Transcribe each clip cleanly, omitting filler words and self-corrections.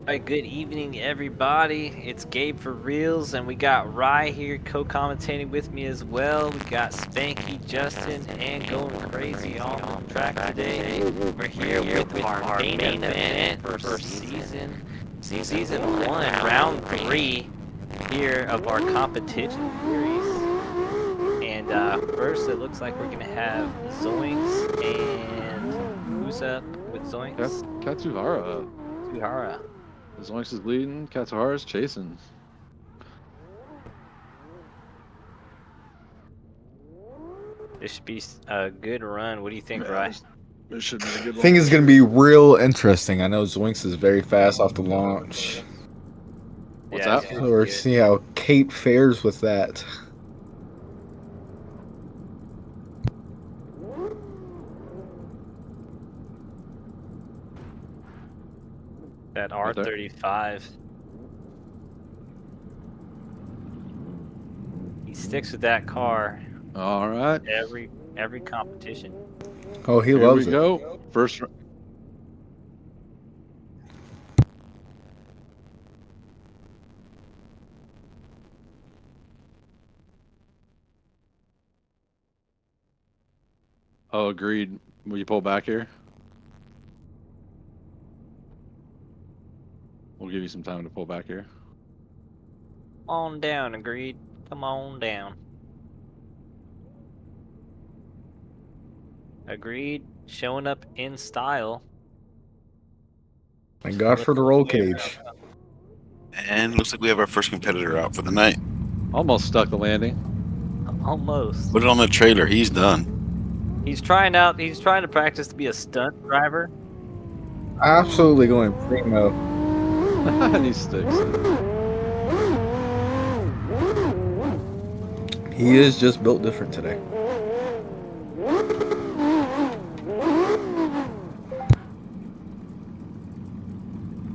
Alright, good evening, everybody. It's Gabe for Reels, and we got Rye here co-commentating with me as well. We got Spanky, Justin, and Going Crazy on track today. We're here with our main event for season 1, round 3 here of our competition series. And first, it looks like we're gonna have Zoinks and who's up with Zoinks? Katsuhara. Suhara. Zoinks is leading. Katsuhara's chasing. This should be a good run. What do you think, Rye? This should be a good I one. think it's going to be real interesting. I know Zoinks is very fast off the launch. What's Yeah, that? it's So we're see how Kate fares with that. that Right there. R35. He sticks with that car All right. every competition. Oh, he Here loves we it. go. First. Oh, agreed. Will you pull back here? We'll give you some time to pull back here. On down, agreed. Come on down. Agreed. Showing up in style. Thank God for the roll cage. And looks like we have our first competitor out for the night. Almost stuck the landing. Almost. Put it on the trailer. He's done. He's trying to practice to be a stunt driver. Absolutely going primo. And he sticks. He is just built different today.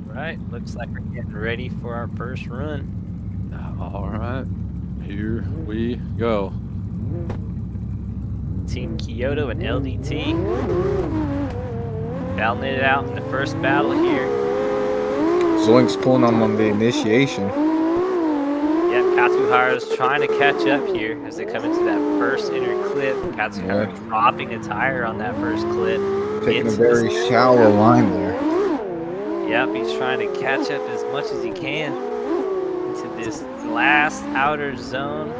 Right. Looks like we're getting ready for our first run. All right. Here we go. Team Kyoto and LDT. Battling it out in the first battle here. Zoinks pulling on the initiation. Yep, Katsuhara's trying to catch up here as they come into that first inner clip. Katsuhara dropping a tire on that first clip. Taking a very shallow line there. Yep, he's trying to catch up as much as he can into this last outer zone.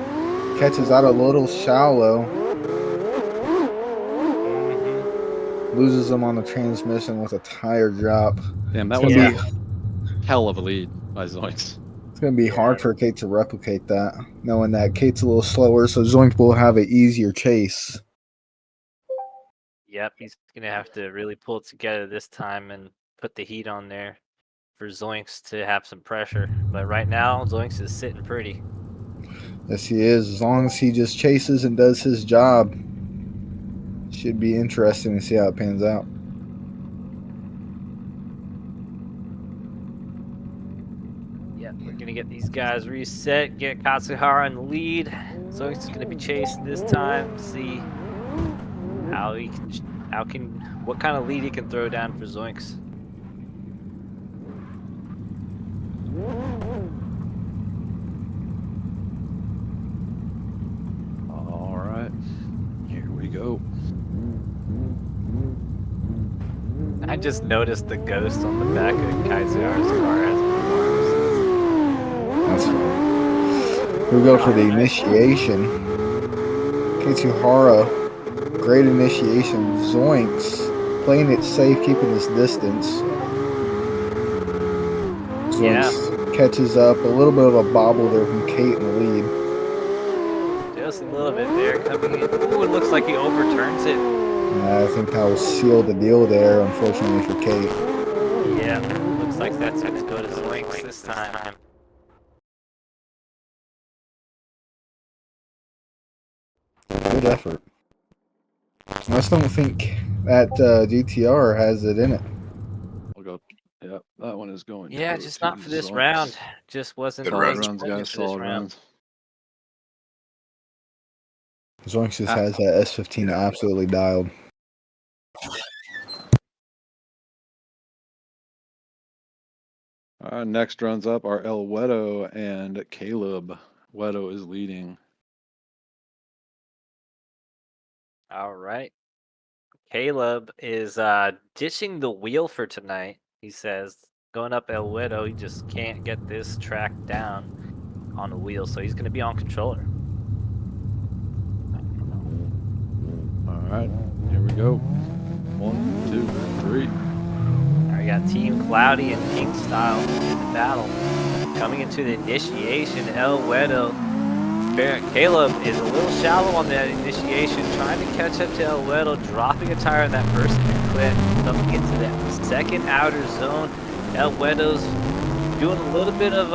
Catches out a little shallow. Loses him on the transmission with a tire drop. Damn, that was a hell of a lead by Zoinks. It's going to be hard for Kate to replicate that, knowing that Kate's a little slower, so Zoink will have an easier chase. Yep, he's going to have to really pull it together this time and put the heat on there for Zoinks to have some pressure. But right now, Zoinks is sitting pretty. Yes, he is. As long as he just chases and does his job, should be interesting to see how it pans out. Yep, we're going to get these guys reset, get Katsuhara in the lead. Zoinks is going to be chasing this time, see what kind of lead he can throw down for Zoinks. All right. Here we go. I just noticed the ghost on the back of Katsuhara's car has arms. That's fine. We'll go for the initiation. Katsuhara, great initiation. Zoinks, playing it safe, keeping his distance. Zoinks catches up. A little bit of a bobble there from Kate in the lead. Just a little bit there coming in. Ooh, it looks like he overturns it. I think that will seal the deal there, unfortunately for Kate. Yeah, looks like that's going to go to Zoinks this time. Good effort. I just don't think that GTR has it in it. We'll go. Yep, that one is going. Yeah, just not for this round. Just wasn't solid runs, guys. Solid runs. Zoinks just has that S15 absolutely dialed. All Next runs up are El Wedo and Caleb. Wedo is leading. All right. Caleb is ditching the wheel for tonight. He says going up El Widow, he just can't get this track down on the wheel, so he's going to be on controller. All right, here we go. 1, 2, 3. All right, we got Team Cloudy and Pink Style in the battle. Coming into the initiation, El Widow. Caleb is a little shallow on that initiation, trying to catch up to El Wedo, dropping a tire in that first clip, coming into that second outer zone. El Wedo's doing a little bit of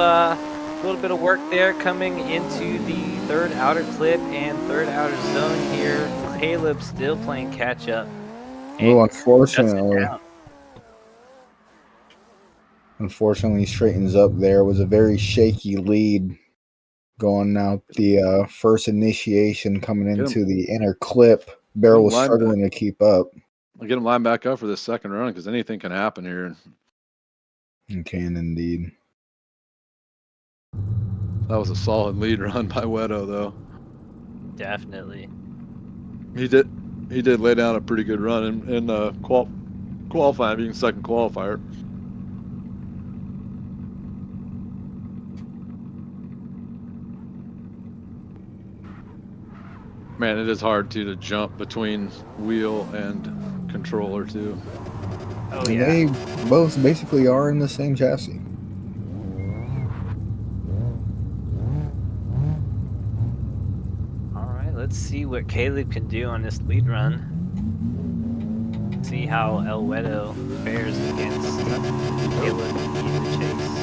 work there, coming into the third outer clip and third outer zone here. Caleb still playing catch up. Well, unfortunately, he straightens up there. It was a very shaky lead going out the first initiation, coming into the inner clip. Barrel was struggling to keep up. I'll get him lined back up for this second run because anything can happen here. It can indeed. That was a solid lead run by Wedo, though. Definitely. He did lay down a pretty good run in qualifying, being second qualifier. Man, it is hard to jump between wheel and controller too. Oh yeah. They both basically are in the same chassis. All right, let's see what Caleb can do on this lead run. See how El Wedo fares against Caleb in the chase.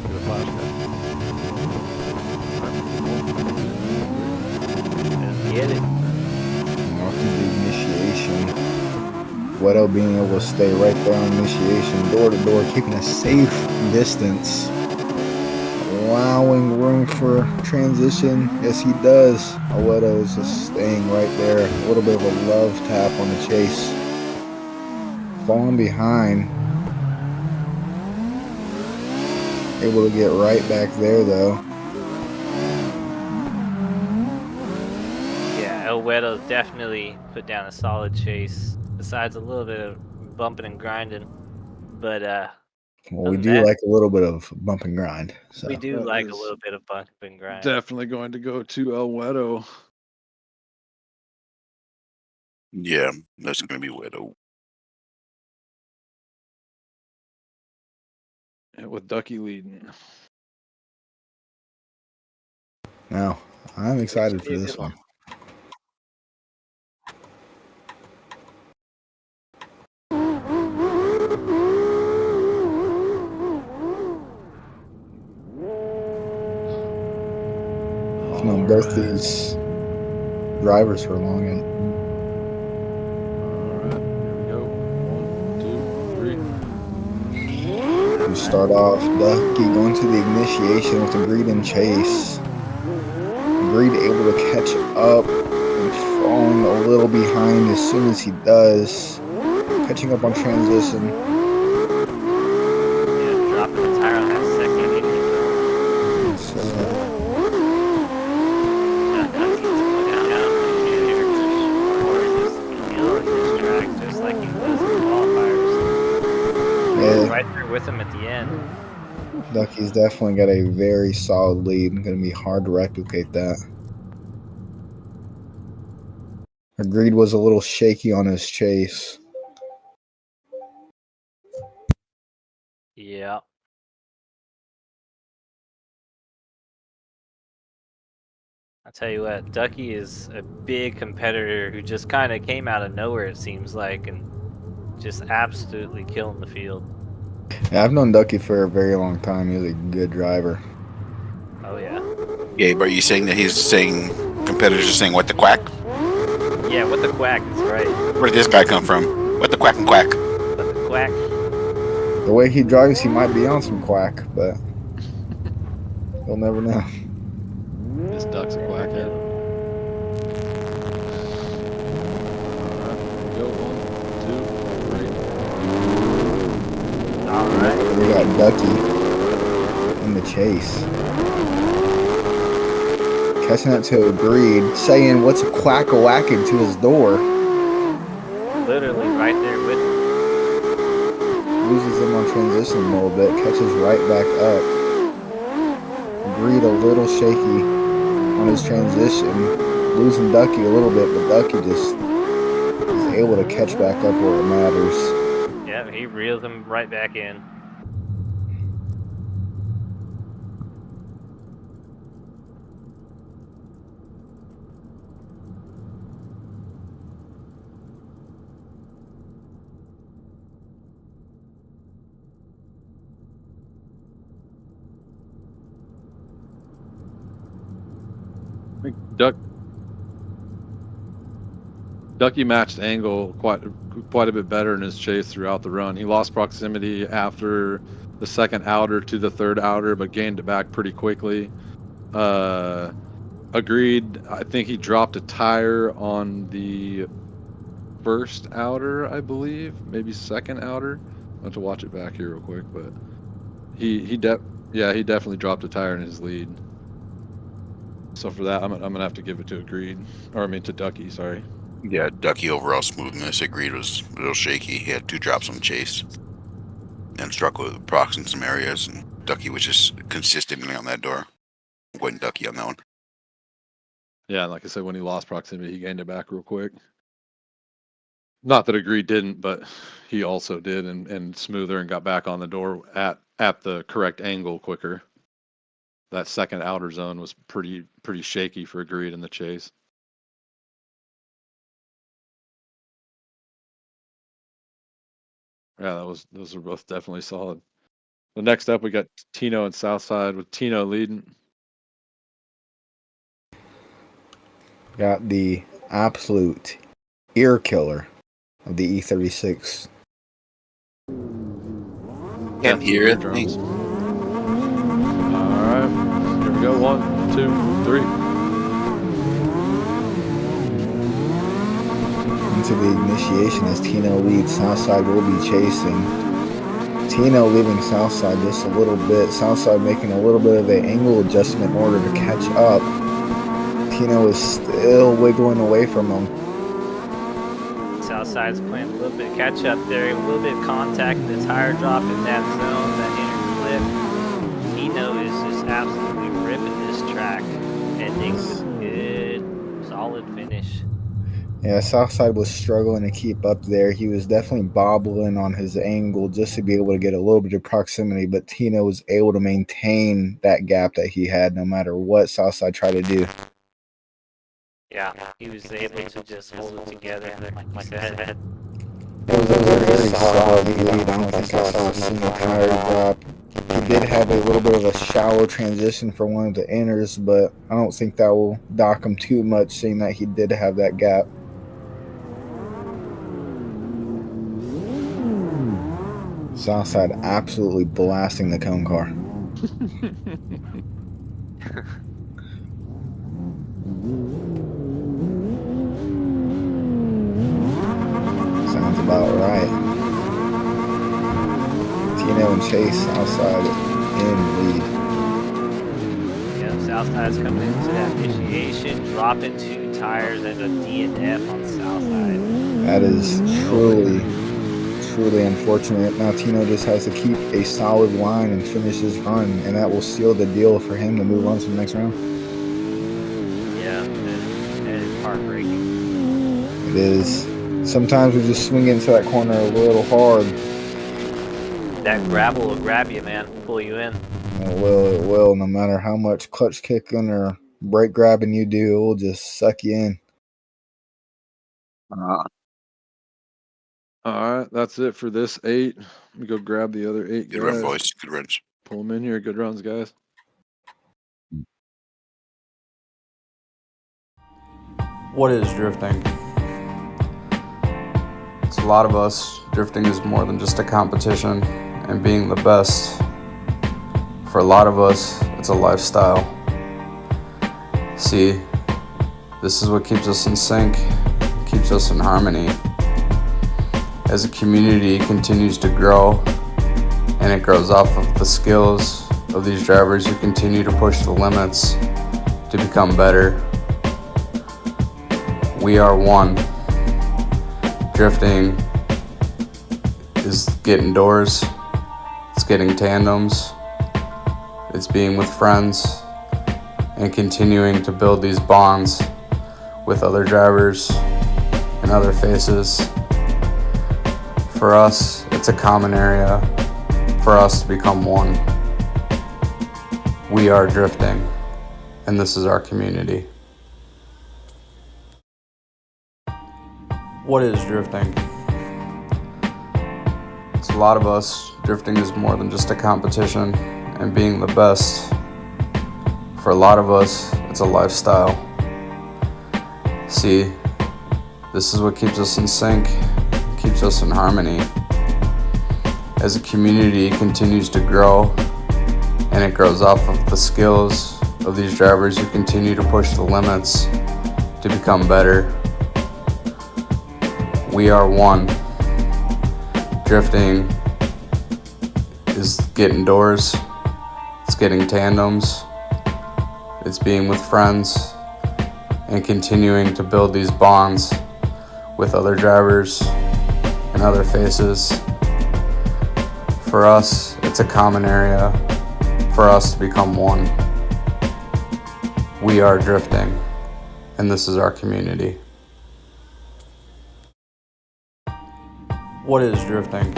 Good flashback. Get it. After the initiation, Wedo being able to stay right there on initiation, door to door, keeping a safe distance, allowing room for transition. Yes, he does. Wedo is just staying right there. A little bit of a love tap on the chase. Falling behind. Able to get right back there, though. El Wedo definitely put down a solid chase, besides a little bit of bumping and grinding. But well, we do like a little bit of bump and grind. So. We do like a little bit of bump and grind. Definitely going to go to El Wedo. Yeah, that's going to be Wedo. And with Ducky leading. Now, I'm excited for this one. Both these drivers for long end. Alright, here we go. 1, 2, 3. We start off Ducky going to the initiation with Agreed and Chase. Agreed able to catch up and falling a little behind as soon as he does. Catching up on transition. Yeah, dropping the tire on that second inning. So, right there with him at the end. Ducky's definitely got a very solid lead. Going to be hard to replicate that. Agreed was a little shaky on his chase. Yeah. I'll tell you what, Ducky is a big competitor who just kind of came out of nowhere, it seems like, and just absolutely killing the field. Yeah, I've known Ducky for a very long time. He's a good driver. Oh, yeah. Gabe, are you saying that he's saying competitors are saying what the quack? Yeah, what the quack is right. Where did this guy come from? What the quack and quack? What the quack? The way he drives, he might be on some quack, but you'll never know. This duck's a quackhead. Alright, go 1, 2, 3. Ducky in the chase. Catching up to Agreed, saying what's a quack-a-whacking to his door. Literally right there with him. Loses him on transition a little bit, catches right back up. Agreed a little shaky on his transition, losing Ducky a little bit, but Ducky just is able to catch back up where it matters. Yeah, he reels him right back in. I think Ducky matched angle quite a bit better in his chase throughout the run. He lost proximity after the second outer to the third outer, but gained it back pretty quickly. Agreed. I think he dropped a tire on the first outer, I believe, maybe second outer. I have to watch it back here real quick, but he definitely dropped a tire in his lead. So for that, I'm gonna have to give it to Agreed, or I mean to Ducky. Sorry. Yeah, Ducky overall smoothness. Agreed was a little shaky. He had 2 drops on the chase and struggled with procs in some areas. And Ducky was just consistently on that door. Wasn't Ducky on that one. Yeah, and like I said, when he lost proximity, he gained it back real quick. Not that Agreed didn't, but he also did, and smoother and got back on the door at the correct angle quicker. That second outer zone was pretty shaky for Agreed in the chase. Yeah, those were both definitely solid. The next up, we got Tino and Southside with Tino leading. Got the absolute ear killer of the E36. Can't hear it. Drums. All right, here we go. 1, 2, 3. Into the initiation as Tino leads. Southside will be chasing. Tino leaving Southside just a little bit. Southside making a little bit of an angle adjustment in order to catch up. Tino is still wiggling away from him. Southside's playing a little bit of catch up there, a little bit of contact in the tire drop in that zone, that inner clip. Tino is just absolutely ripping this track. Ending with a good, solid finish. Yeah, Southside was struggling to keep up there. He was definitely bobbling on his angle just to be able to get a little bit of proximity, but Tino was able to maintain that gap that he had no matter what Southside tried to do. Yeah, he was able to just hold it together, like you said. It was a very solid lead. I don't think I saw a single tire drop. He did have a little bit of a shallow transition for one of the inners, but I don't think that will dock him too much, seeing that he did have that gap. Southside absolutely blasting the cone car. Sounds about right. Tino and Chase Southside in lead. Yeah, Southside's coming into that initiation, dropping 2 tires and a D and F on Southside. That is truly unfortunate. Now Tino just has to keep a solid line and finish his run, and that will seal the deal for him to move on to the next round. Yeah, that is heartbreaking. It is. Sometimes we just swing into that corner a little hard. That gravel will grab you, man, pull you in. It will. No matter how much clutch kicking or brake grabbing you do, it will just suck you in. All right, that's it for this 8. Let me go grab the other 8 Good guys. run, boys. Good runs. Pull them in here. Good runs, guys. What is drifting? It's a lot of us. Drifting is more than just a competition and being the best. For a lot of us, it's a lifestyle. See, this is what keeps us in sync, keeps us in harmony. As a community continues to grow, and it grows off of the skills of these drivers who continue to push the limits to become better. We are one. Drifting is getting doors, it's getting tandems, it's being with friends, and continuing to build these bonds with other drivers and other faces. For us, it's a common area for us to become one. We are drifting, and this is our community. What is drifting? It's a lot of us. Drifting is more than just a competition and being the best. For a lot of us, it's a lifestyle. See, this is what keeps us in sync, keeps us in harmony. As a community continues to grow, and it grows off of the skills of these drivers who continue to push the limits to become better. We are one. Drifting is getting doors, it's getting tandems, it's being with friends, and continuing to build these bonds with other drivers and other faces. For us, it's a common area for us to become one. We are drifting, and this is our community. What is drifting?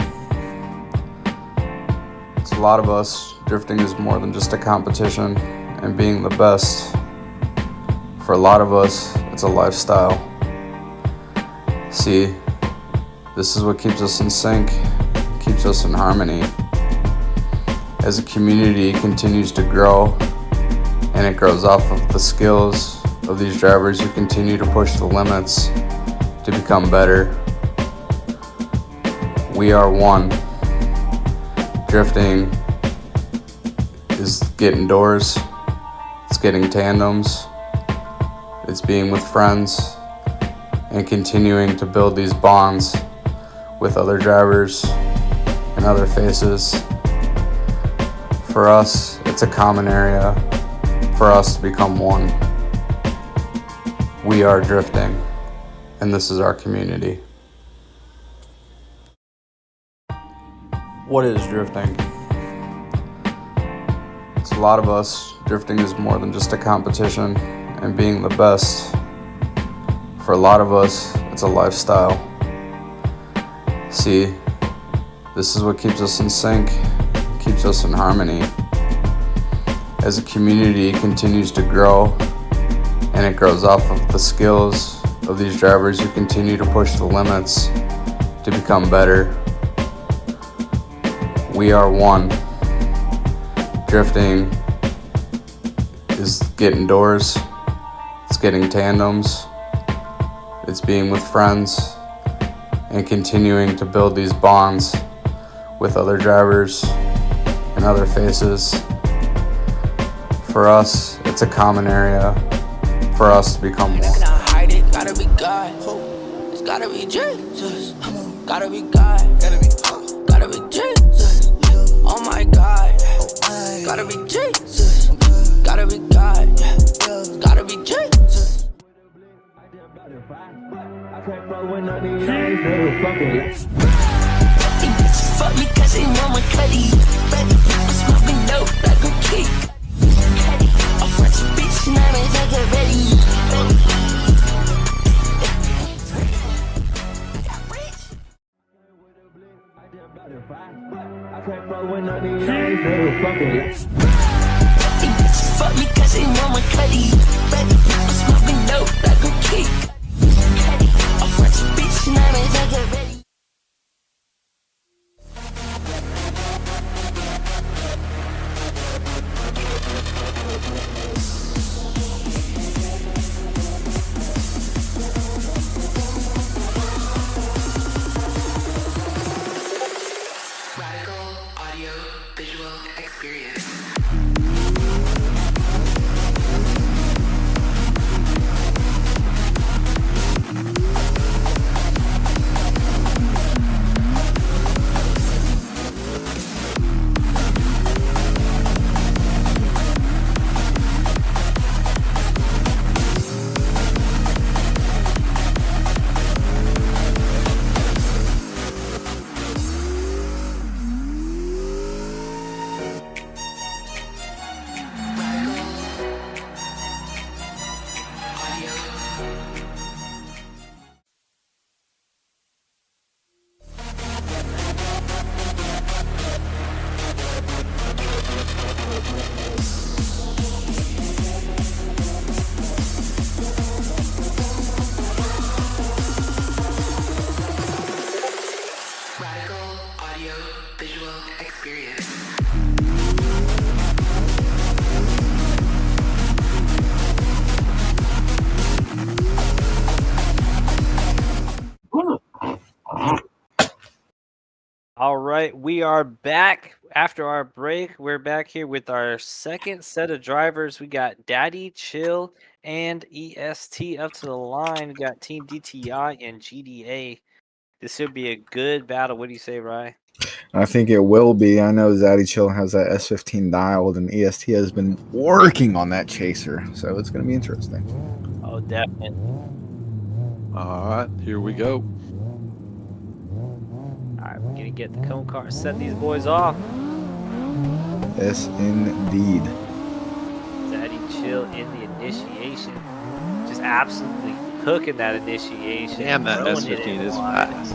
It's a lot of us. Drifting is more than just a competition and being the best. For a lot of us, it's a lifestyle. See, this is what keeps us in sync, keeps us in harmony. As a community continues to grow, and it grows off of the skills of these drivers who continue to push the limits to become better. We are one. Drifting is getting doors, it's getting tandems, it's being with friends, and continuing to build these bonds with other drivers and other faces. For us, it's a common area for us to become one. We are drifting, and this is our community. What is drifting? It's a lot of us. Drifting is more than just a competition and being the best. For a lot of us, it's a lifestyle. See, this is what keeps us in sync, keeps us in harmony. As a community continues to grow, and it grows off of the skills of these drivers who continue to push the limits to become better. We are one. Drifting is getting doors, it's getting tandems, it's being with friends, and continuing to build these bonds with other drivers and other faces. For us, it's a common area for us to become one. Hide it, gotta be God. It's gotta be Jesus. Gotta be God. Gotta be Jesus. Oh my God. Gotta be Jesus. Gotta be God. Gotta be Jesus. These bitches fuck me cause they want my cutty. I'm smoking dope like a kick. I'm French bitch, now they take it ready. These bitches fuck me cause they want my cutty. I'm smoking dope like a kick. I'm French bitch, now they take it ready. Radical audio visual experience. All right, we are back after our break. We're back here with our second set of drivers. We got Daddy Chill and EST up to the line. We got Team DTI and GDA. This should be a good battle. What do you say, Rye? I think it will be. I know Zaddy Chill has that S15 dialed, and EST has been working on that chaser, so it's going to be interesting. Oh, definitely. All right, here we go. All right, we're gonna get the cone car, set these boys off. Yes, indeed. Daddy Chill in the initiation, just absolutely cooking that initiation. Damn, that throwing it S15 in is wide. fast.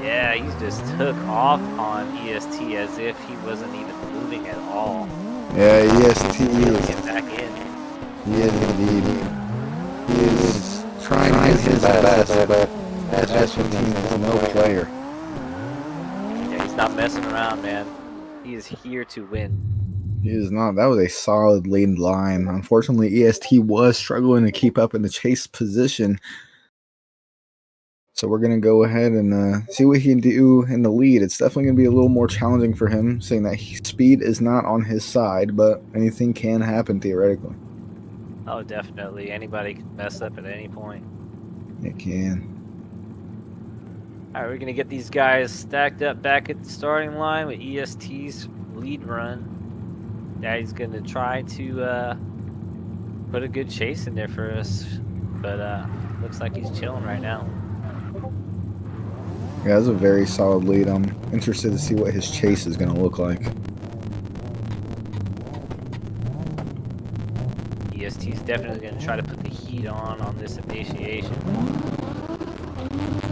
Yeah, he's just took off on EST as if he wasn't even moving at all. Yeah, EST Really is. get back in. He is indeed. He is trying his best, but S15 is no player. Yeah, he's not messing around, man. He is here to win. He is not. That was a solid lead line. Unfortunately, EST was struggling to keep up in the chase position. So we're going to go ahead and see what he can do in the lead. It's definitely going to be a little more challenging for him, saying that speed is not on his side, but anything can happen theoretically. Oh, definitely. Anybody can mess up at any point. It can. All right, we're going to get these guys stacked up back at the starting line with EST's lead run. Daddy's going to try to put a good chase in there for us, but looks like he's chilling right now. Yeah, that's a very solid lead. I'm interested to see what his chase is going to look like. EST's definitely going to try to put the heat on this initiation.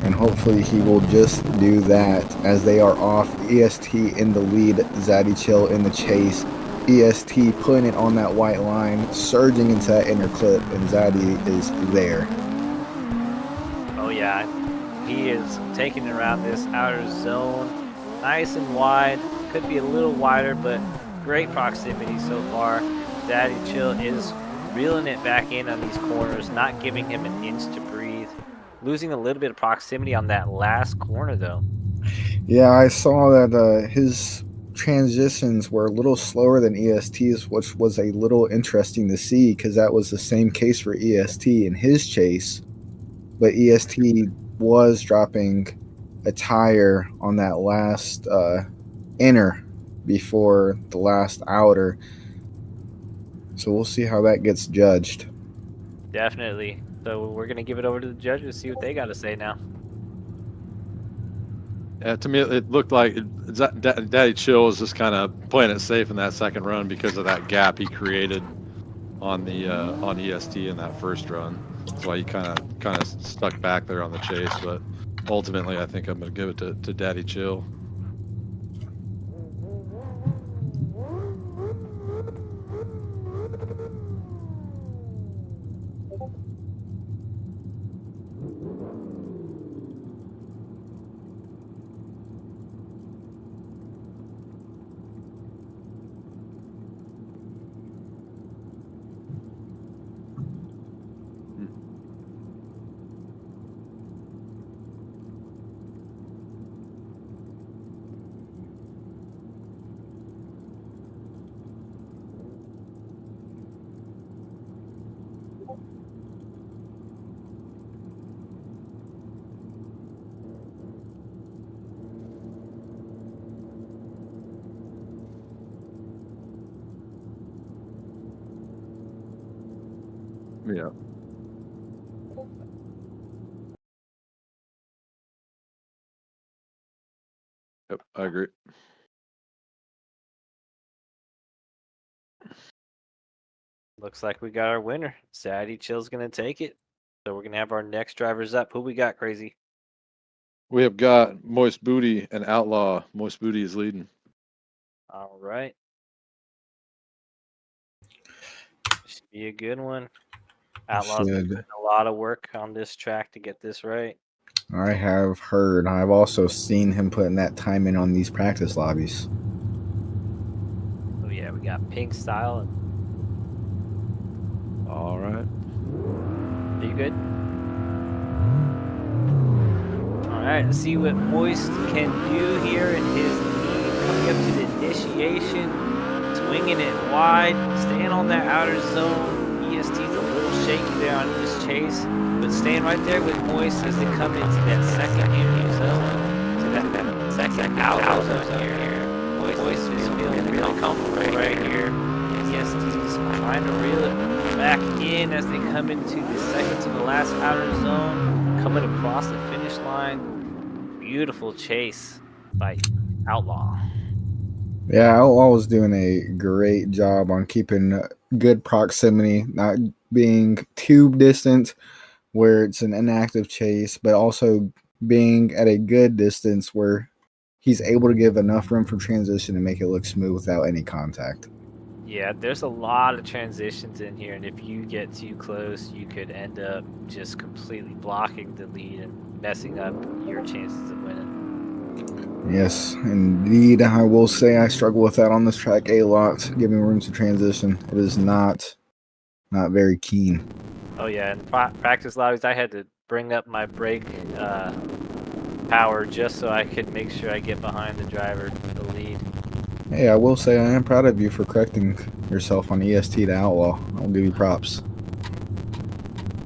And hopefully he will just do that as they are off. EST in the lead, Zaddy Chill in the chase. EST putting it on that white line, surging into that inner clip, and Zaddy is there. Oh yeah, he is taking it around this outer zone, nice and wide. Could be a little wider, but great proximity so far. Daddy Chill is reeling it back in on these corners, not giving him an inch to breathe. Losing a little bit of proximity on that last corner, though. Yeah, I saw that his transitions were a little slower than EST's, which was a little interesting to see because that was the same case for EST in his chase. But EST was dropping a tire on that last inner before the last outer. So we'll see how that gets judged. Definitely. So we're going to give it over to the judges, see what they got to say now. To me, it looked like Daddy Chill was just kind of playing it safe in that second run because of that gap he created on the on EST in that first run. That's why he kind of stuck back there on the chase. But ultimately, I think I'm going to give it to Daddy Chill. Yeah. Yep, I agree. Looks like we got our winner. Zaddy Chill's going to take it. So we're going to have our next drivers up. Who we got, Crazy? We have got Moist Booty and Outlaw. Moist Booty is leading. All right. Should be a good one. Outlaw's been putting a lot of work on this track to get this right. I have heard. I've also seen him putting that time in on these practice lobbies. Oh yeah, we got Pink Style. All right. Are you good? All Alright, let's see what Moist can do here in his lead. Coming up to the initiation. Swinging it wide. Staying on that outer zone. EST's a little shaky there on this chase. But staying right there with Moist as they come into that second interview zone. To that second outer zone here. Moist is feeling really comfortable right here. EST's trying to reel it back in as they come into the second to the last outer zone. Coming across the finish line. Beautiful chase by Outlaw. Yeah, Outlaw was doing a great job on keeping good proximity, not being too distant where it's an inactive chase, but also being at a good distance where he's able to give enough room for transition and make it look smooth without any contact. Yeah, there's a lot of transitions in here, and if you get too close, you could end up just completely blocking the lead and messing up your chances of winning. Yes, indeed. I will say I struggle with that on this track a lot, giving room to transition. It is not very keen. Oh yeah, in practice lobbies, I had to bring up my brake power just so I could make sure I get behind the driver, the lead. Hey, I will say I am proud of you for correcting yourself on EST to Outlaw. I'll give you props.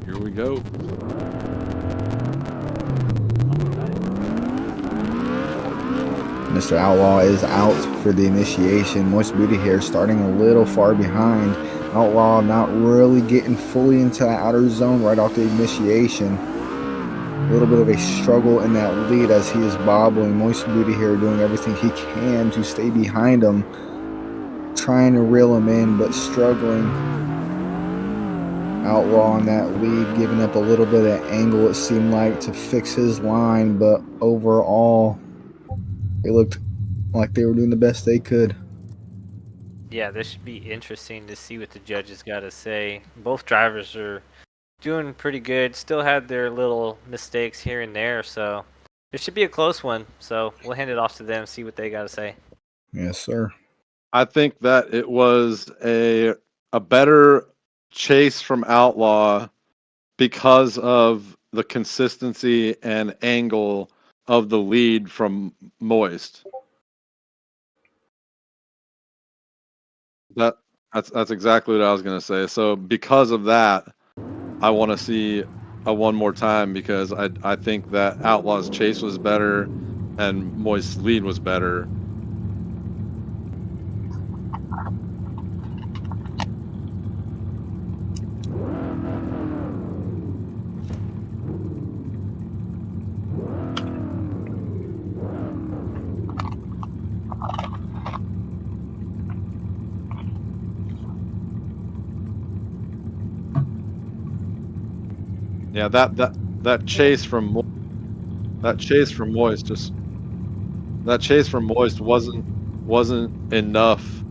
Here we go. Mr. Outlaw is out for the initiation. Moist Booty here starting a little far behind. Outlaw not really getting fully into that outer zone right off the initiation. A little bit of a struggle in that lead as he is bobbling. Moist Booty here doing everything he can to stay behind him. Trying to reel him in, but struggling. Outlaw on that lead, giving up a little bit of angle, it seemed like, to fix his line, but overall, it looked like they were doing the best they could. Yeah, this should be interesting to see what the judges got to say. Both drivers are doing pretty good. Still had their little mistakes here and there, so it should be a close one. So we'll hand it off to them, see what they got to say. Yes, sir. I think that it was a better chase from Outlaw because of the consistency and angle of the lead from Moist. That's exactly what I was gonna say. So because of that, I want to see a one more time because I think that Outlaw's chase was better and Moist's lead was better. Yeah, that chase from Moist wasn't enough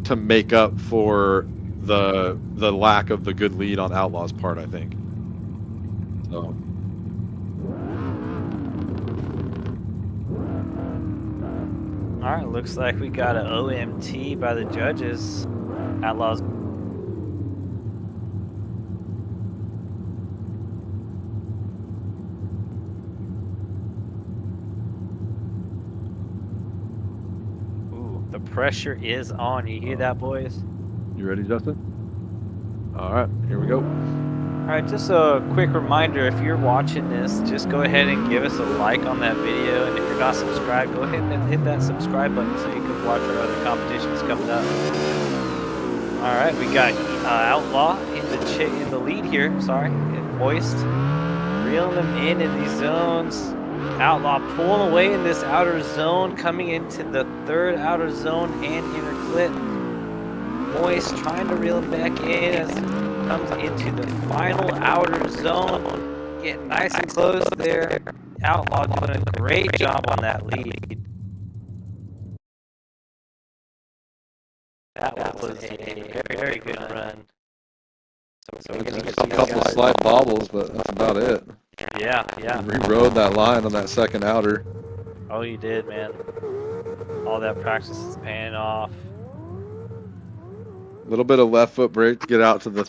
to make up for the lack of the good lead on Outlaw's part, I think. So All right, looks like we got an OMT by the judges. Outlaws. Ooh, the pressure is on. You hear that, boys? you ready, Justin? All right, here we go. All right, just a quick reminder, if you're watching this, just go ahead and give us a like on that video. And if you're not subscribed, go ahead and hit that subscribe button so you can watch our other competitions coming up. All right, we got Outlaw in the lead here, and Moist. Reeling them in these zones. Outlaw pulling away in this outer zone, coming into the third outer zone and inner clip. Moist trying to reel him back in as comes into the final outer zone. Getting nice and close there. Outlaw doing a great job on that lead. That was a very good run. So we're gonna A couple of slight bobbles, but that's about it. Yeah. We rode that line on that second outer. Oh, you did, man. All that practice is paying off. A little bit of left foot brake to get out to that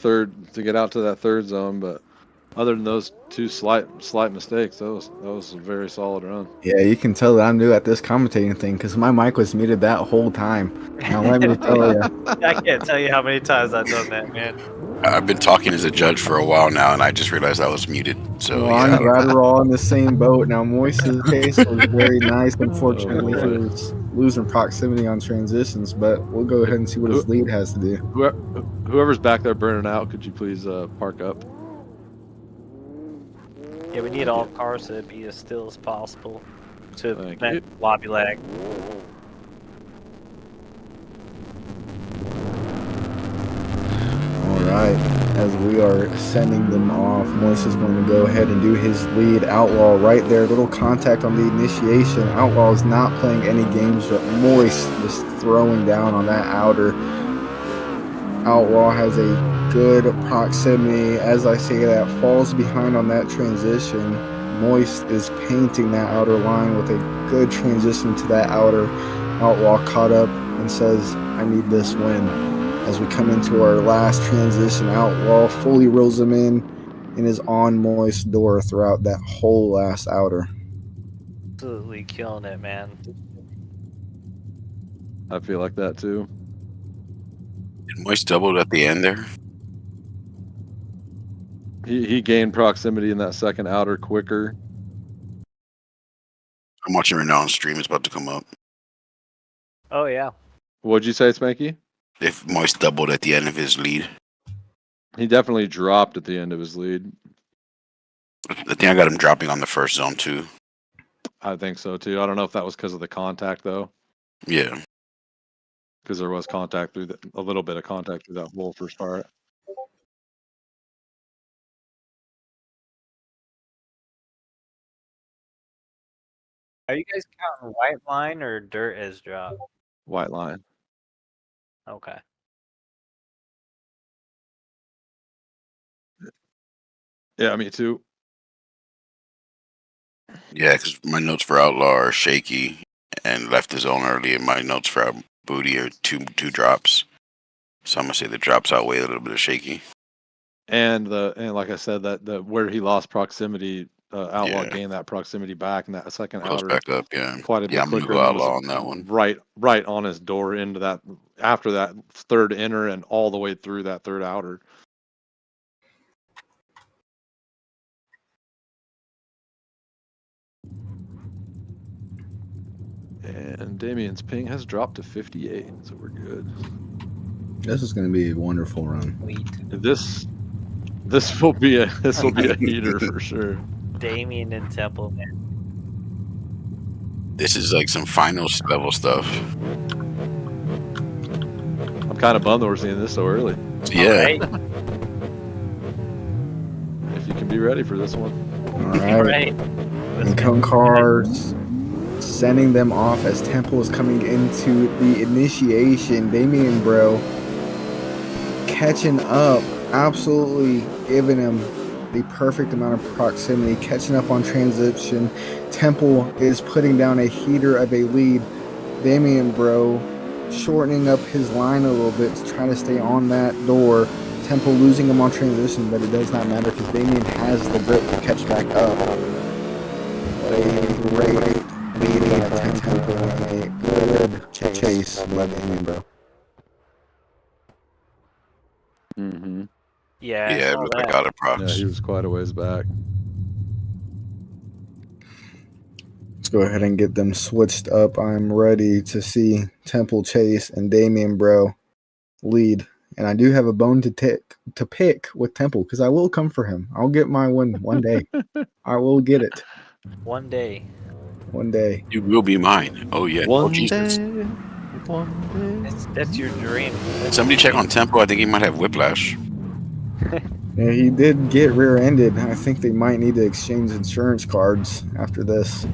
third zone, but Other than those two slight mistakes, that was a very solid run. Yeah, you can tell that I'm new at this commentating thing because my mic was muted that whole time. Now let me tell you, I can't tell you how many times I've done that, man. I've been talking as a judge for a while now, and I just realized I was muted. So well, yeah, I'm I don't glad know. we're all in the same boat. Now, Moise's case was very nice. Unfortunately, he boy. was losing proximity on transitions, but we'll go ahead and see what his lead has to do. Whoever's back there burning out, could you please park up? Yeah, we need all cars to be as still as possible to Thank prevent you. lobby lag. All right, as we are sending them off, Moise is going to go ahead and do his lead. Outlaw right there, little contact on the initiation. Outlaw is not playing any games, but Moise just throwing down on that outer. Outlaw has a good proximity. As I say that, falls behind on that transition. Moist is painting that outer line with a good transition to that outer. Outlaw caught up and says, I need this win. As we come into our last transition, Outlaw fully reels him in and is on Moist's door throughout that whole last outer. Absolutely killing it, man. I feel like that too. Did Moist doubled at the end there? He gained proximity in that second outer quicker. I'm watching right now on stream. It's about to come up. Oh yeah. What'd you say, Spanky? If Moist doubled at the end of his lead, He definitely dropped at the end of his lead. I think I got him dropping on the first zone too. I think so too. I don't know if that was because of the contact though, Yeah, because there was contact through a little bit of contact through that whole first part. Are you guys counting white line or dirt as drop? White line. Okay. Yeah, me too. yeah. Because my notes for Outlaw are shaky and left his zone early, and my notes for Booty are two drops. So I'm gonna say the drops outweigh a little bit of shaky. And like I said, that where he lost proximity, Outlaw Yeah. gained that proximity back, and that second Close outer back up, yeah. quite a bit Yeah, I'm gonna quicker, go and then was Outlaw on that one. right on his door into that after that third inner and all the way through that third outer. And Damien's ping has dropped to 58, so we're good. This is going to be a wonderful run. Sweet. This will be a heater for sure. Damien and Temple, man. This is like some finals level stuff. I'm kind of bummed that we're seeing this so early. Yeah. Right? If you can be ready for this one. All right. Right. And Cone Cars sending them off as Temple is coming into the initiation. Damien, bro, catching up, absolutely giving him the perfect amount of proximity, catching up on transition. Temple is putting down a heater of a lead. Damien, bro, shortening up his line a little bit to try to stay on that door. Temple losing him on transition, but it does not matter because Damien has the grip to catch back up. What a great leading at Temple and a good chase by Damien, bro. Mm-hmm. Yeah. Yeah, it looked like out of prox. Yeah, he was quite a ways back. Let's go ahead and get them switched up. I'm ready to see Temple chase and Damien, bro, lead. And I do have a bone to pick with Temple because I will come for him. I'll get my win one day. I will get it One day. one day. You will be mine. Oh yeah. One Oh Jesus. day. One day. That's your dream. Somebody check on Tempo. I think he might have whiplash. Yeah, he did get rear-ended. I think they might need to exchange insurance cards after this.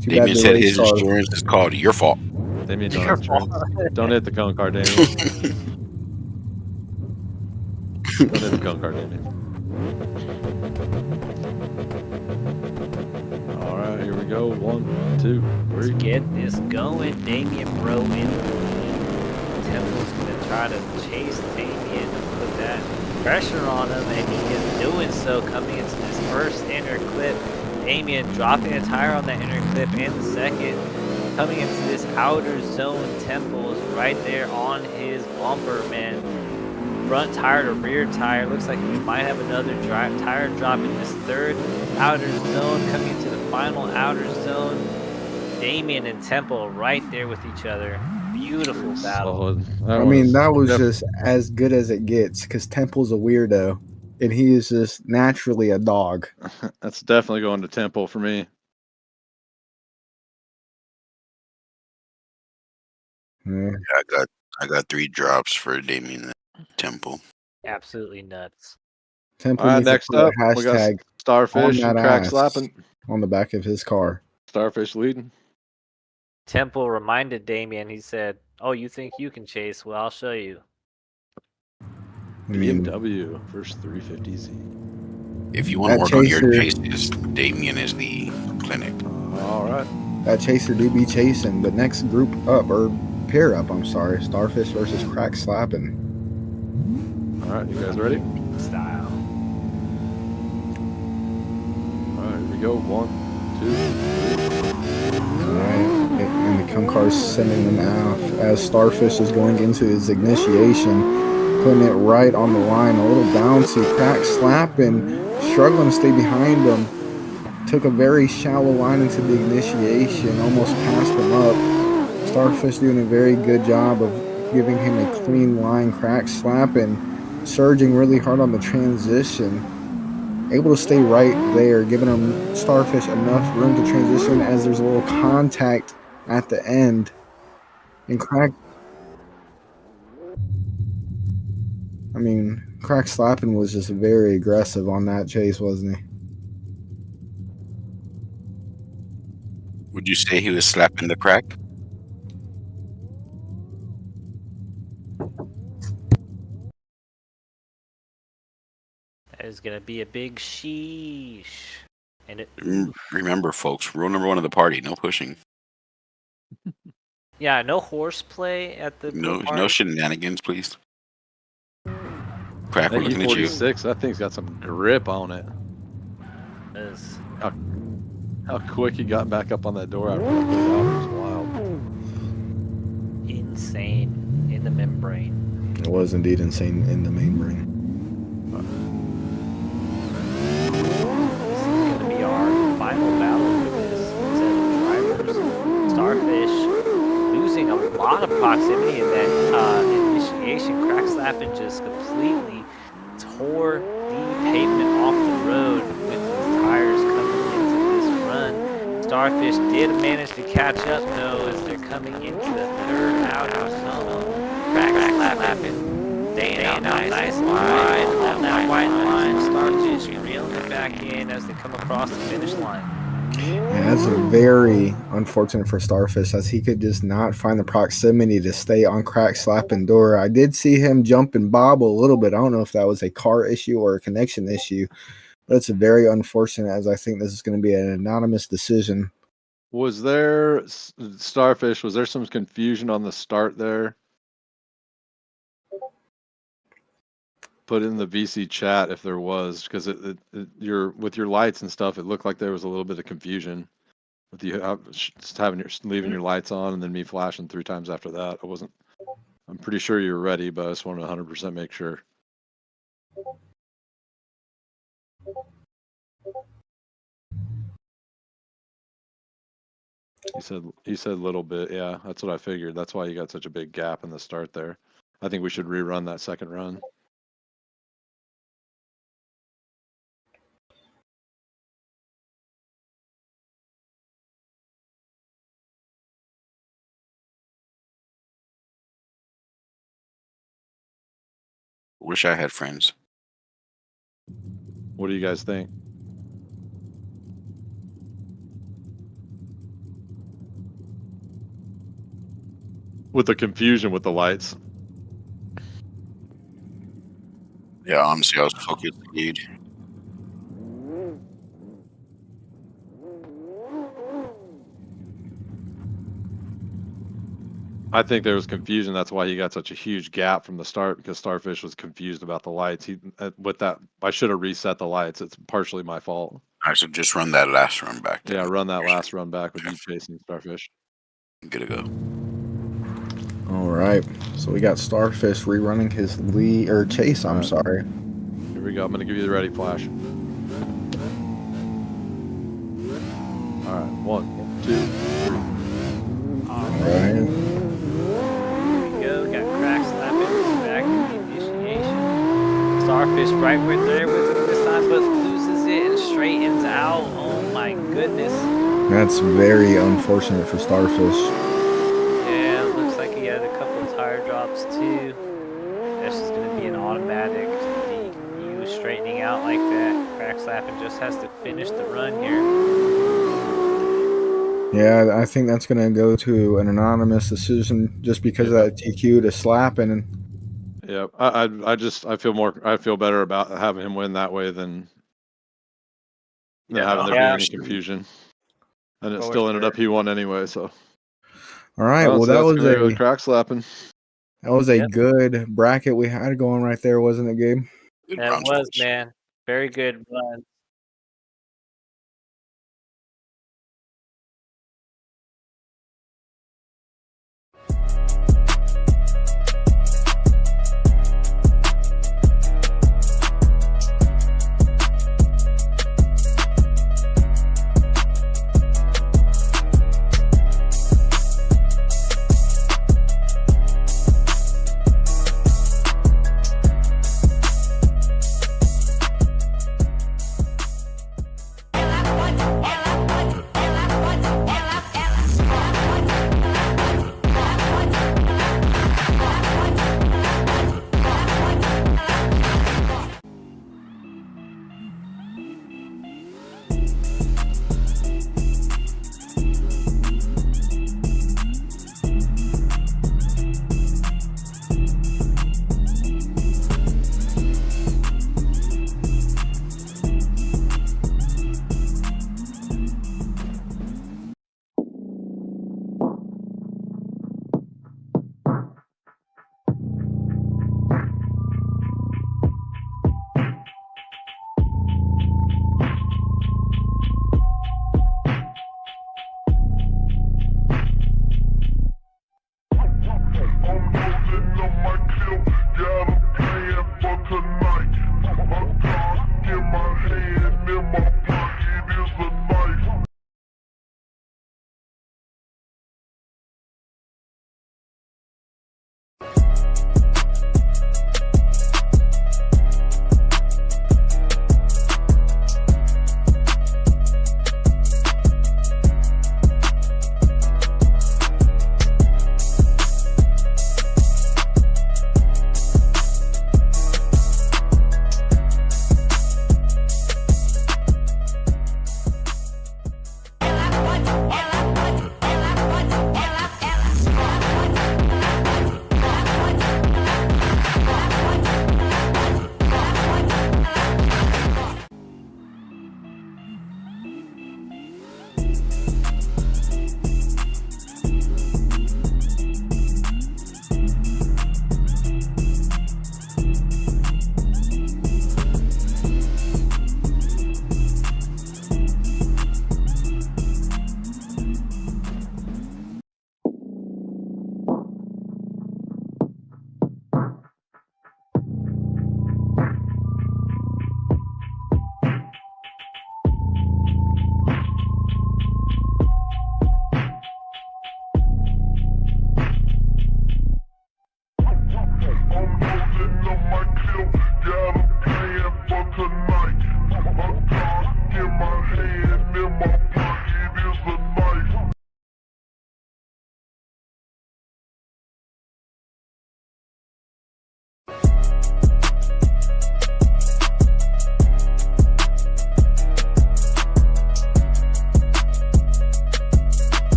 Too bad Damien the said race his car- insurance is called your fault. Damien, Your don't hit the cone car, Damien. Don't hit the cone car, Damien. All right, here we go. 1, 2, Let's 3. get this going. Damien, bro, in. Temple's gonna try to chase Damien and put that pressure on him, and he is doing so coming into this first inner clip. Damien dropping a tire on that inner clip and the second. Coming into this outer zone, Temple is right there on his bumper, man. Front tire to rear tire. Looks like we might have another tire drop in this third outer zone. Coming into the final outer zone. Damien and Temple right there with each other. Beautiful battle. Solid. I mean, that was just as good as it gets because Temple's a weirdo and he is just naturally a dog. That's definitely going to Temple for me. Yeah. Yeah, I got 3 drops for Damien and Temple. Absolutely nuts. Temple All right, needs to next put a up, we got hashtag on Starfish that and Crack ass Slapping. on the back of his car. Starfish leading. Temple reminded Damien, he said, "Oh, you think you can chase? Well, I'll show you." I mean, BMW first 350Z. If you want to that work on your chaser, chases, Damien is the clinic. All right. that chaser do be chasing, but next group up or pair up, I'm sorry, Starfish versus Crack Slapping. All right, you guys ready? Style. All right, here we go. 1, 2, 3. Alright, and the cum car's sending them out as Starfish is going into his initiation, putting it right on the line, a little bouncy, Crack Slapping, struggling to stay behind him. Took a very shallow line into the initiation, almost passed him up. Starfish doing a very good job of giving him a clean line, Crack Slapping, surging really hard on the transition. Able to stay right there, giving him Starfish enough room to transition as there's a little contact at the end. And Crack Slapping was just very aggressive on that chase, wasn't he? Would you say he was slapping the crack? That is gonna be a big sheesh. And it, Remember, folks, rule number 1 of the party: no pushing, yeah, no horseplay at the no party. shenanigans, please. Crack, we're That looking at you. E46, that thing's got some grip on it. Is How quick he got back up on that door after he put it out was wild. insane in the membrane. It was indeed insane in the main brain. This is gonna be our final battle for this set of drivers. Starfish losing a lot of proximity in that initiation. Crack Slapping just completely tore the pavement off the road with his tires coming into this run. Starfish did manage to catch up though as they're coming into the third outer zone. Crack Slapping staying out nice and wide on that white line. Starfish reeling it back in as they come across the finish line. And that's very unfortunate for Starfish as he could just not find the proximity to stay on Crack Slapping door. I did see him jump and bobble a little bit. I don't know if that was a car issue or a connection issue, but it's very unfortunate as I think this is going to be an anonymous decision. Was there, Starfish, was there some confusion on the start there? Put in the VC chat if there was, because with your lights and stuff, it looked like there was a little bit of confusion with you just leaving your lights on and then me flashing 3 times after that. I'm pretty sure you were ready, but I just wanted to 100% make sure. He said little bit. Yeah, that's what I figured. That's why you got such a big gap in the start there. I think we should rerun that second run. Wish I had friends. What do you guys think? With the confusion with the lights. Yeah, honestly, I was focused, dude. I think there was confusion. That's why he got such a huge gap from the start, because Starfish was confused about the lights. With that, I should have reset the lights. It's partially my fault. I should just run that last run back. Yeah, run that last run back with you chasing Starfish. Good to go. All right. So we got Starfish rerunning his lead or chase. I'm sorry. Here we go. I'm going to give you the ready flash. All right. 1, 2, 3. All right. Here we go. Got crack slapping back in the initiation. Starfish right there with him this time, but loses it and straightens out. Oh my goodness. That's very unfortunate for Starfish. Yeah, it looks like he had a couple of tire drops too. That's just going to be an automatic. He was straightening out like that. Crack slapping just has to finish the run here. Yeah, I think that's going to go to an anonymous decision just because of that TQ to slapping. Yeah, I feel better about having him win that way than having there be any confusion. And it still ended up he won anyway. So. All right. Well, that was a crack slapping. That was a good bracket we had going right there, wasn't it, Gabe? That was, man. Very good run.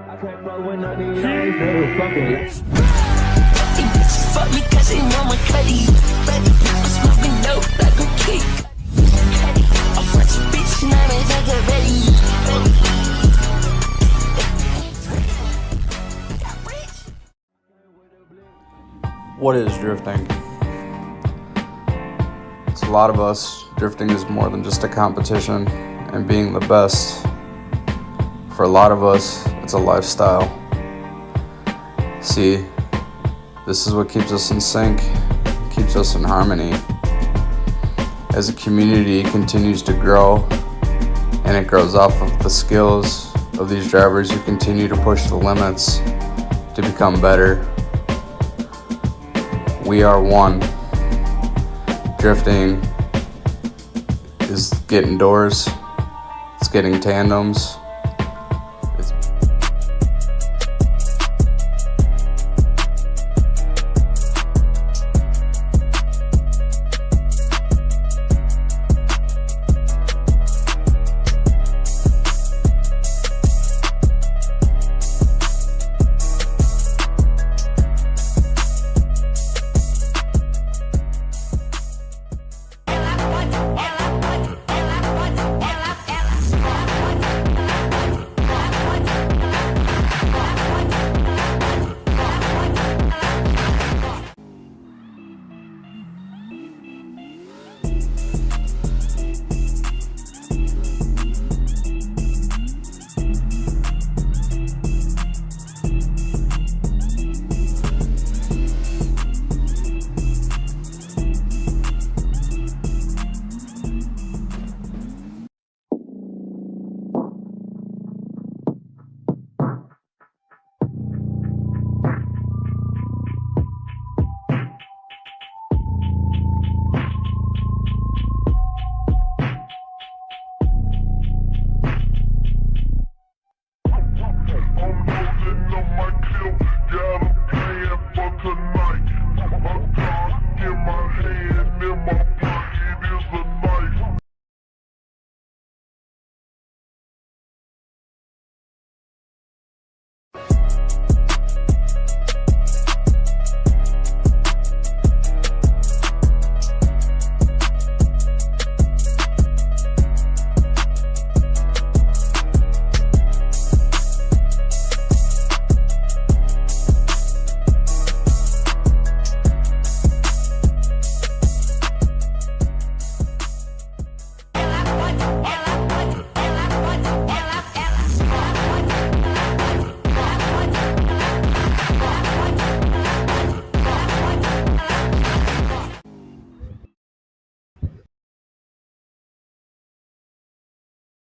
I can't roll with none of these hoes, they was fucking. These bitches fuck me cause they know my cutty. Baby, I'm smoking dope like a kid. I'm French bitch, now they think they're ready. What is drifting? It's a lot of us. Drifting is more than just a competition and being the best. For a lot of us, it's a lifestyle. See, this is what keeps us in sync, keeps us in harmony. As a community continues to grow, and it grows off of the skills of these drivers who continue to push the limits to become better. We are one. Drifting is getting doors, it's getting tandems.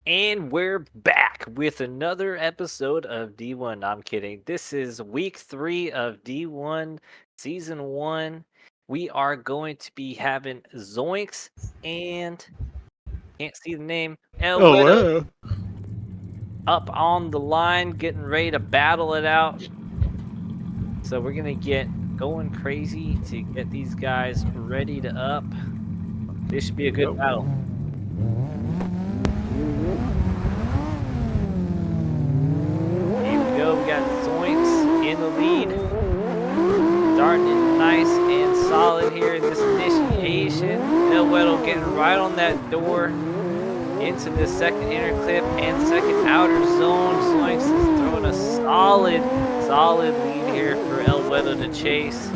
And we're back with another episode of D1. No, I'm kidding. This is week 3 of D1 season 1. We are going to be having Zoinks and can't see the name El up on the line, getting ready to battle it out. So we're gonna get going crazy to get these guys ready to up. This should be a good battle. We got Zoinks in the lead, starting in nice and solid here in this initiation. El Weddle getting right on that door into the second inner clip and second outer zone. Zoinks is throwing a solid lead here for El Weddle to chase.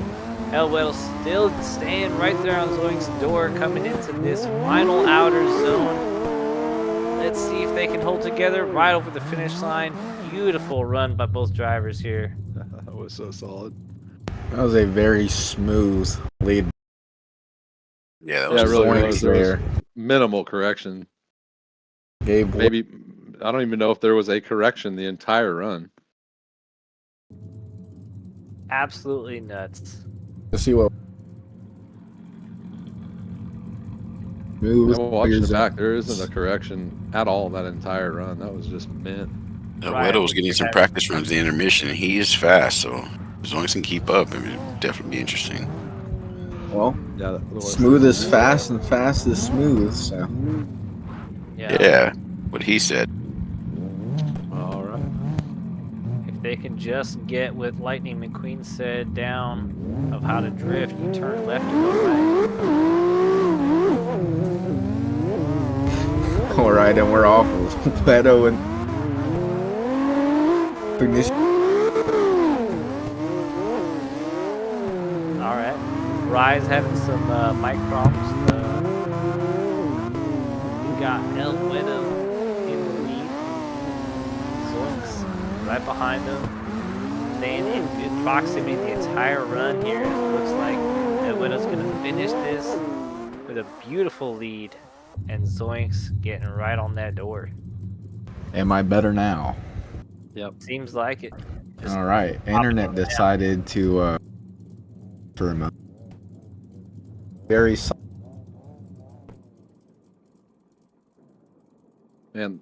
El Weddle still staying right there on Zoinks' door coming into this final outer zone. Let's see if they can hold together right over the finish line. Beautiful run by both drivers here. That was so solid. That was a very smooth lead. Yeah, that Yeah, it was really Zoinks was. There was there. minimal correction. Gabe, Maybe, I don't even know if there was a correction the entire run. Absolutely nuts. let's see what. Smooth. Watching it back, there isn't a correction at all that entire run. That was just mint. Right. Weddle was getting some practice runs in the intermission. He is fast, so as long as he can keep up, I mean, it'll definitely be interesting. Well, Yeah, smooth is fast and fast is smooth. So Yeah, what he said. All right. If they can just get what Lightning McQueen said down of how to drift, you turn left to go right. All right, and we're off of Leto and ignition. All right, Rye's having some mic problems. We got El Widow in the lead. Zoinks right behind him, staying in good proximity the entire run here. It looks like El Widow's gonna finish this with a beautiful lead, and Zoinks getting right on that door. Am I better now? Yep. Seems like it. Just All right. pop it Internet on down. decided to for a moment. Very And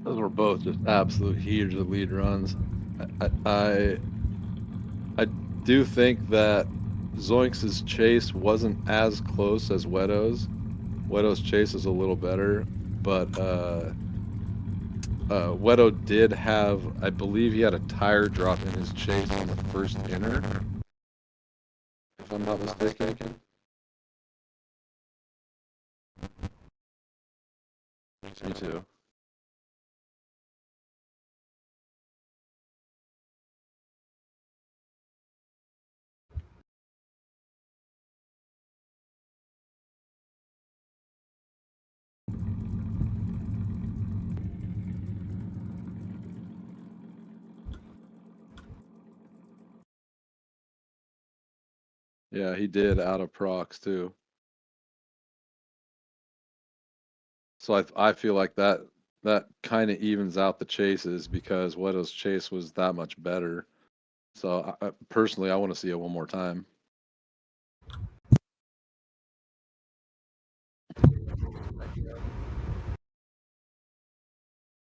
those were both just absolute heaters of lead runs. I do think that Zoinks' chase wasn't as close as Weto's. Weto's chase is a little better, but Weto did have, I believe he had a tire drop in his chase on the first inner, if I'm not mistaken. Me too. Yeah, he did out of procs too. So I feel like that kind of evens out the chases because Weto's chase was that much better. So personally, I want to see it one more time.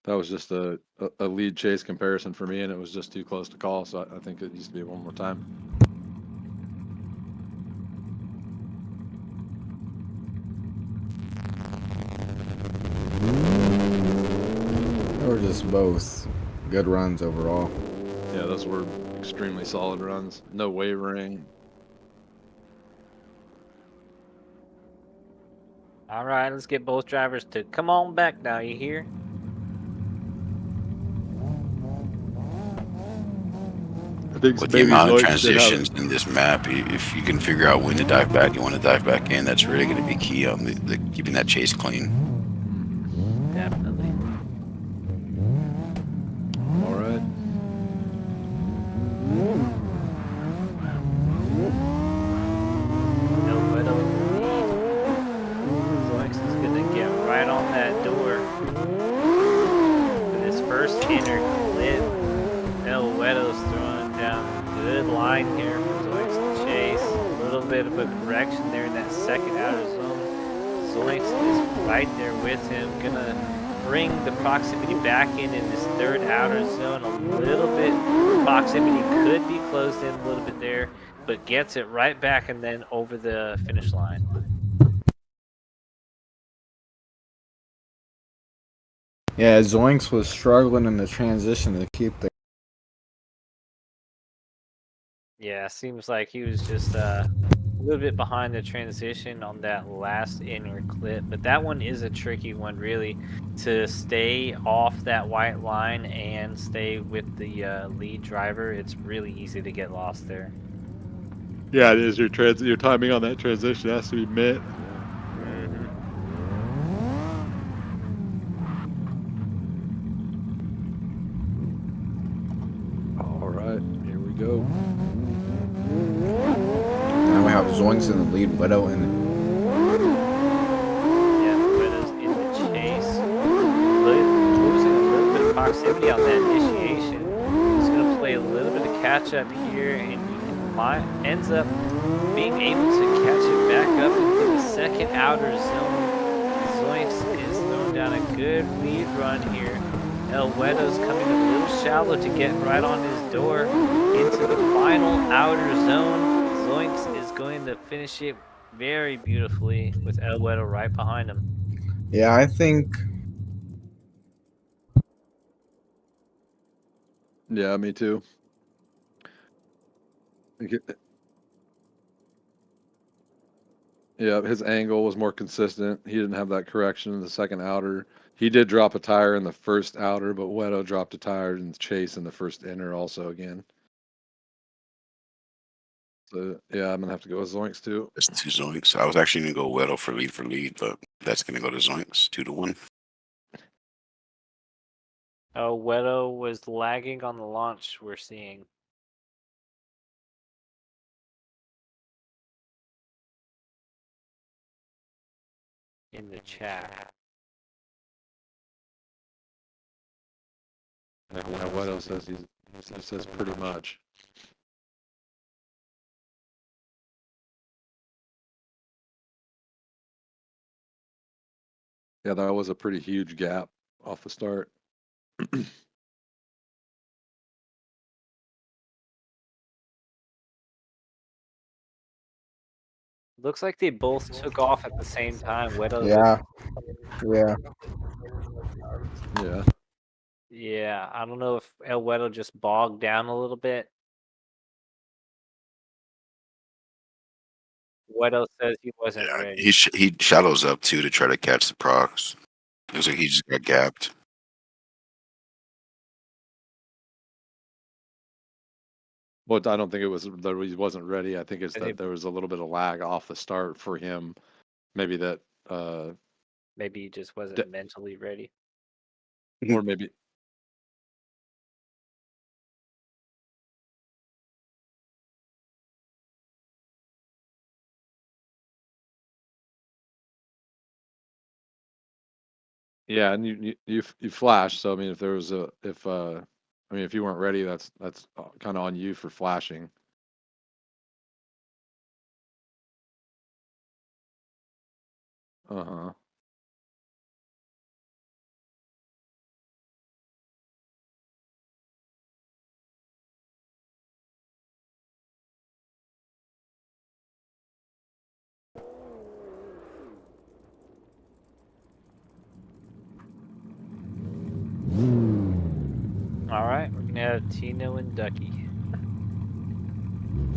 That was just a lead chase comparison for me, and it was just too close to call. So I think it needs to be one more time. They were just both good runs overall. Yeah, those were extremely solid runs. No wavering. All right, let's get both drivers to come on back now. You hear? I think With the maybe amount of Zoinks did have transitions in this map, if you can figure out when to dive back, you want to dive back in. That's really going to be key on the keeping that chase clean. Definitely. All right. No Widow in the lead. Zoinks is gonna get right on that door with his first inner clip. El Weto's throwing down a good line here for Zoinks to chase. A little bit of a correction there in that second outer zone. Zoinks is right there with him, gonna bring the proximity back in this third outer zone. A little bit proximity could be closed in a little bit there, but gets it right back and then over the finish line. Yeah, Zoinks was struggling in the transition to keep the. Yeah, seems like he was just a little bit behind the transition on that last inner clip, but that one is a tricky one, really, to stay off that white line and stay with the lead driver. It's really easy to get lost there. Yeah, it is. Your timing on that transition has to be mint. All right, here we go. Now we have Zoinks in the lead, Weto in the. Yeah, Widow's in the chase. Losing a little bit of proximity on that initiation. He's going to play a little bit of catch up here, and he ends up being able to catch it back up into the second outer zone. Zoinks is throwing down a good lead run here. El Weto's coming a little shallow to get right on his door into the final outer zone. Zoinks is going to finish it very beautifully with El Weto right behind him. Yeah, I think Yeah, me too. Yeah, his angle was more consistent. He didn't have that correction in the second outer. He did drop a tire in the first outer, but Wedo dropped a tire in the chase in the first inner also again. So yeah, I'm gonna have to go with Zoinks too. That's 2 Zoinks. I was actually gonna go Weddle for lead, but that's gonna go to Zoinks 2-1. Oh, Wedo was lagging on the launch, we're seeing. In the chat. Yeah, Wedo says he says pretty much. Yeah, that was a pretty huge gap off the start. Looks like they both took off at the same time. Wedo Yeah, yeah. Yeah. Yeah, I don't know if El Wedo just bogged down a little bit. Wedo says he wasn't Yeah, ready. he shadows up too to try to catch the procs. Looks like he just got gapped. Well, I don't think it was that he wasn't ready. I think it's I that think there was a little bit of lag off the start for him. Maybe that, maybe he just wasn't d- mentally ready. or maybe, yeah, and you flash. So I mean, if there was a I mean, if you weren't ready, that's kind of on you for flashing. Uh-huh. All right, we're gonna have Tino and Ducky.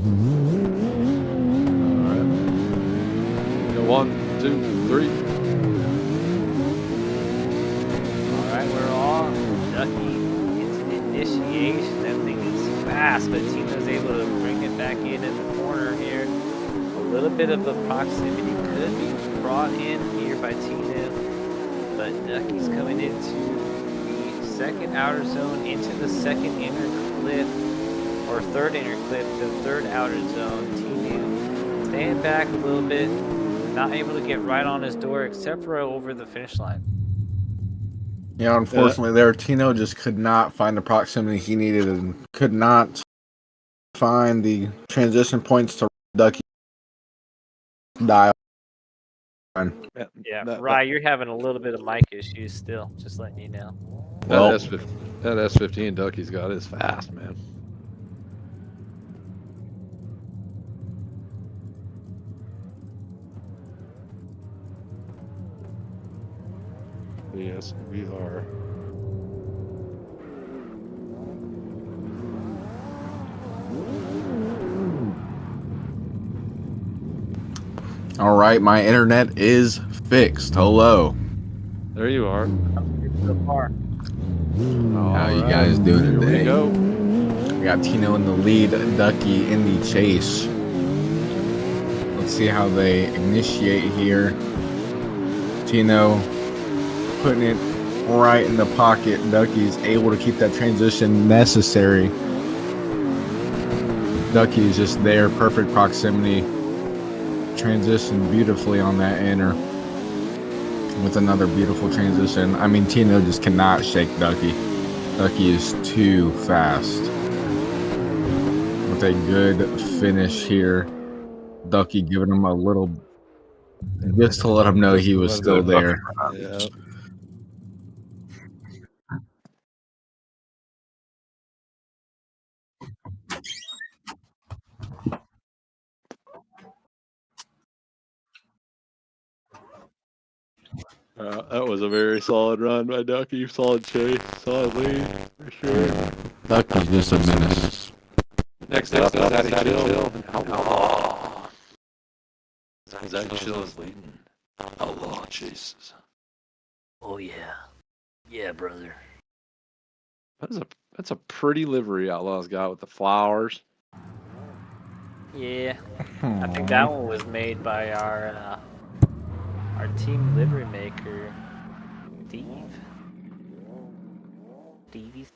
All right. Go 1, 2, 3. All right, we're off. Ducky into the initiation. That thing is fast, but Tino's able to bring it back in the corner here. A little bit of a proximity could be brought in here by Tino, but Ducky's coming into the second outer zone, into the second inner clip, or third inner clip, the third outer zone. Tino staying back a little bit, not able to get right on his door except for over the finish line. Yeah, unfortunately, there Tino just could not find the proximity he needed and could not find the transition points to Ducky dial. Yeah, That Rye, you're having a little bit of mic issues still, just letting you know. Well, that S15 Ducky's got is fast, man. Yes, we are. all right, my internet is fixed. Hello. There you are. So far. How you guys doing Here today? we go. We got Tino in the lead, Ducky in the chase. Let's see how they initiate here. Tino putting it right in the pocket. Ducky's able to keep that transition necessary. Ducky is just there, perfect proximity. Transition beautifully on that inner with another beautiful transition. I mean, Tino just cannot shake Ducky. Ducky is too fast. With a good finish here. Ducky giving him a little, just to let him know he was still there. Yeah. That was a very solid run by Ducky. Solid chase, solid lead, for sure. Ducky's just a menace. Next up is Zaddy Chill. Outlaw. Zaddy Chill is leading. Outlaw chases. Oh yeah. Yeah, brother. That's a pretty livery Outlaw's got with the flowers. Yeah. I think that one was made by our team livery maker, Steve. Stevie's.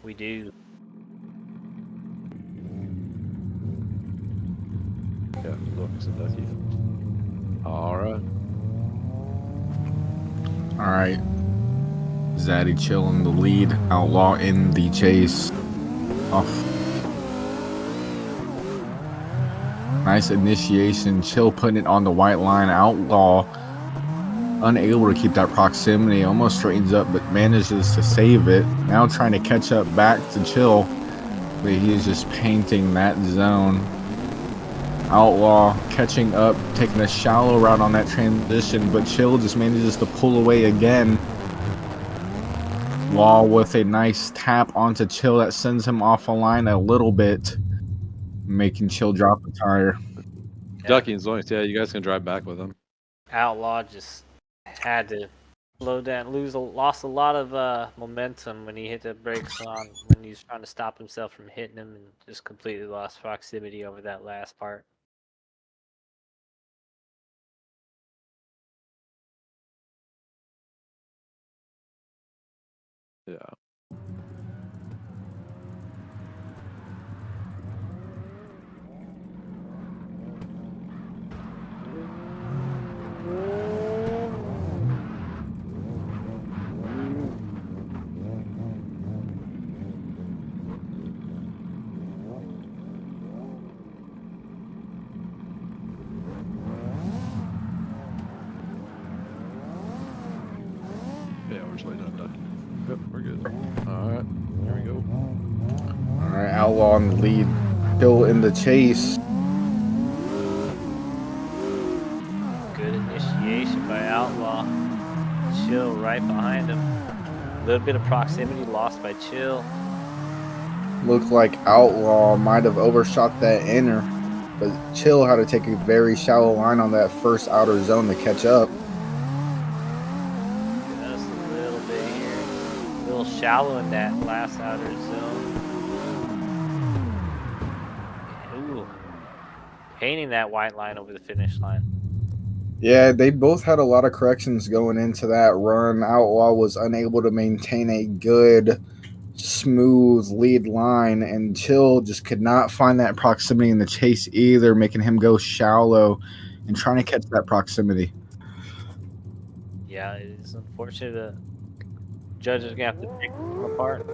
We do. Yeah, looks at Ducky. All right. All right. Zaddy Chill in the lead. Outlaw in the chase. Off. Nice initiation. Chill putting it on the white line. Outlaw unable to keep that proximity. Almost straightens up, but manages to save it. Now trying to catch up back to Chill. But he is just painting that zone. Outlaw catching up, taking a shallow route on that transition, but Chill just manages to pull away again. Law with a nice tap onto Chill that sends him off a line a little bit, making Chill drop the tire. Ducky and Zoinks, yeah, you guys can drive back with him. Outlaw just had to slow down, lost a lot of momentum when he hit the brakes on when he was trying to stop himself from hitting him, and just completely lost proximity over that last part. Yeah. Yeah, we're just waiting on Ducky. Yep, we're good. All right, here we go. All right, Outlaw in the lead. Chill in the chase. Good initiation by Outlaw. Chill right behind him. A little bit of proximity lost by Chill. Looked like Outlaw might have overshot that inner, but Chill had to take a very shallow line on that first outer zone to catch up. Just a little bit here. A little shallow in that last outer zone. Ooh. Painting that white line over the finish line. Yeah, they both had a lot of corrections going into that run. Outlaw was unable to maintain a good, smooth lead line, and Chill just could not find that proximity in the chase either, making him go shallow and trying to catch that proximity. Yeah, it's unfortunate. The judges are going to have to pick them apart.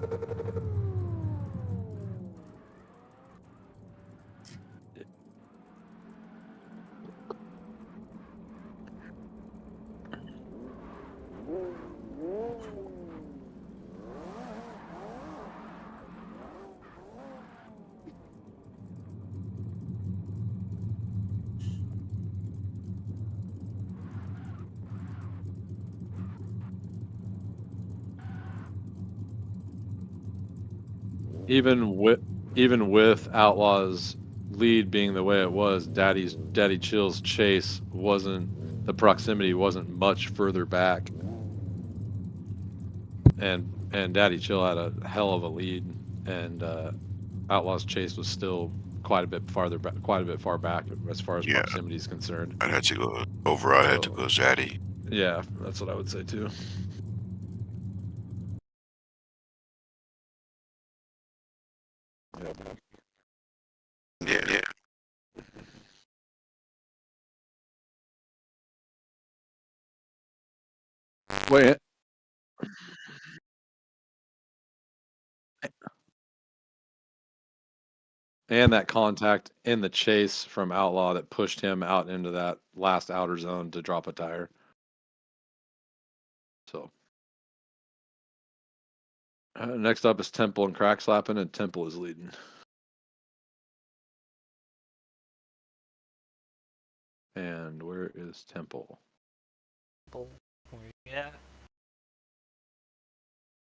Even with Outlaw's lead being the way it was, Daddy Chill's chase the proximity wasn't much further back, and Daddy Chill had a hell of a lead, and Outlaw's chase was still quite a bit far back as far as proximity is concerned. I had to go over. I had to go Zaddy. Yeah, that's what I would say too. Yeah. Wait. And that contact in the chase from Outlaw that pushed him out into that last outer zone to drop a tire. So next up is Temple and Crack Slapping, and Temple is leading. And where is Temple? Where you at?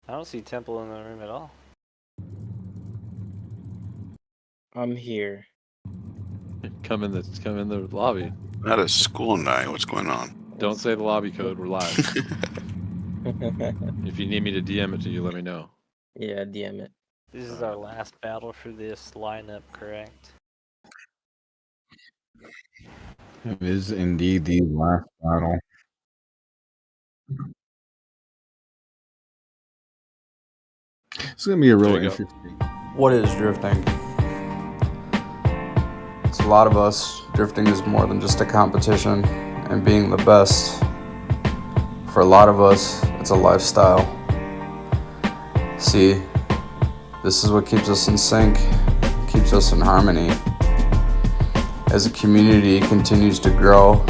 I don't see Temple in the room at all. I'm here. Come in the lobby. Not a school night. What's going on? Don't say the lobby code. We're live. If you need me to DM it to you, let me know. Yeah, DM it. This is our last battle for this lineup, correct? It is indeed the last battle. It's gonna be a real There you go. interesting. What is drifting? It's a lot of us. Drifting is more than just a competition and being the best. For a lot of us, it's a lifestyle. See, this is what keeps us in sync, keeps us in harmony. As a community continues to grow,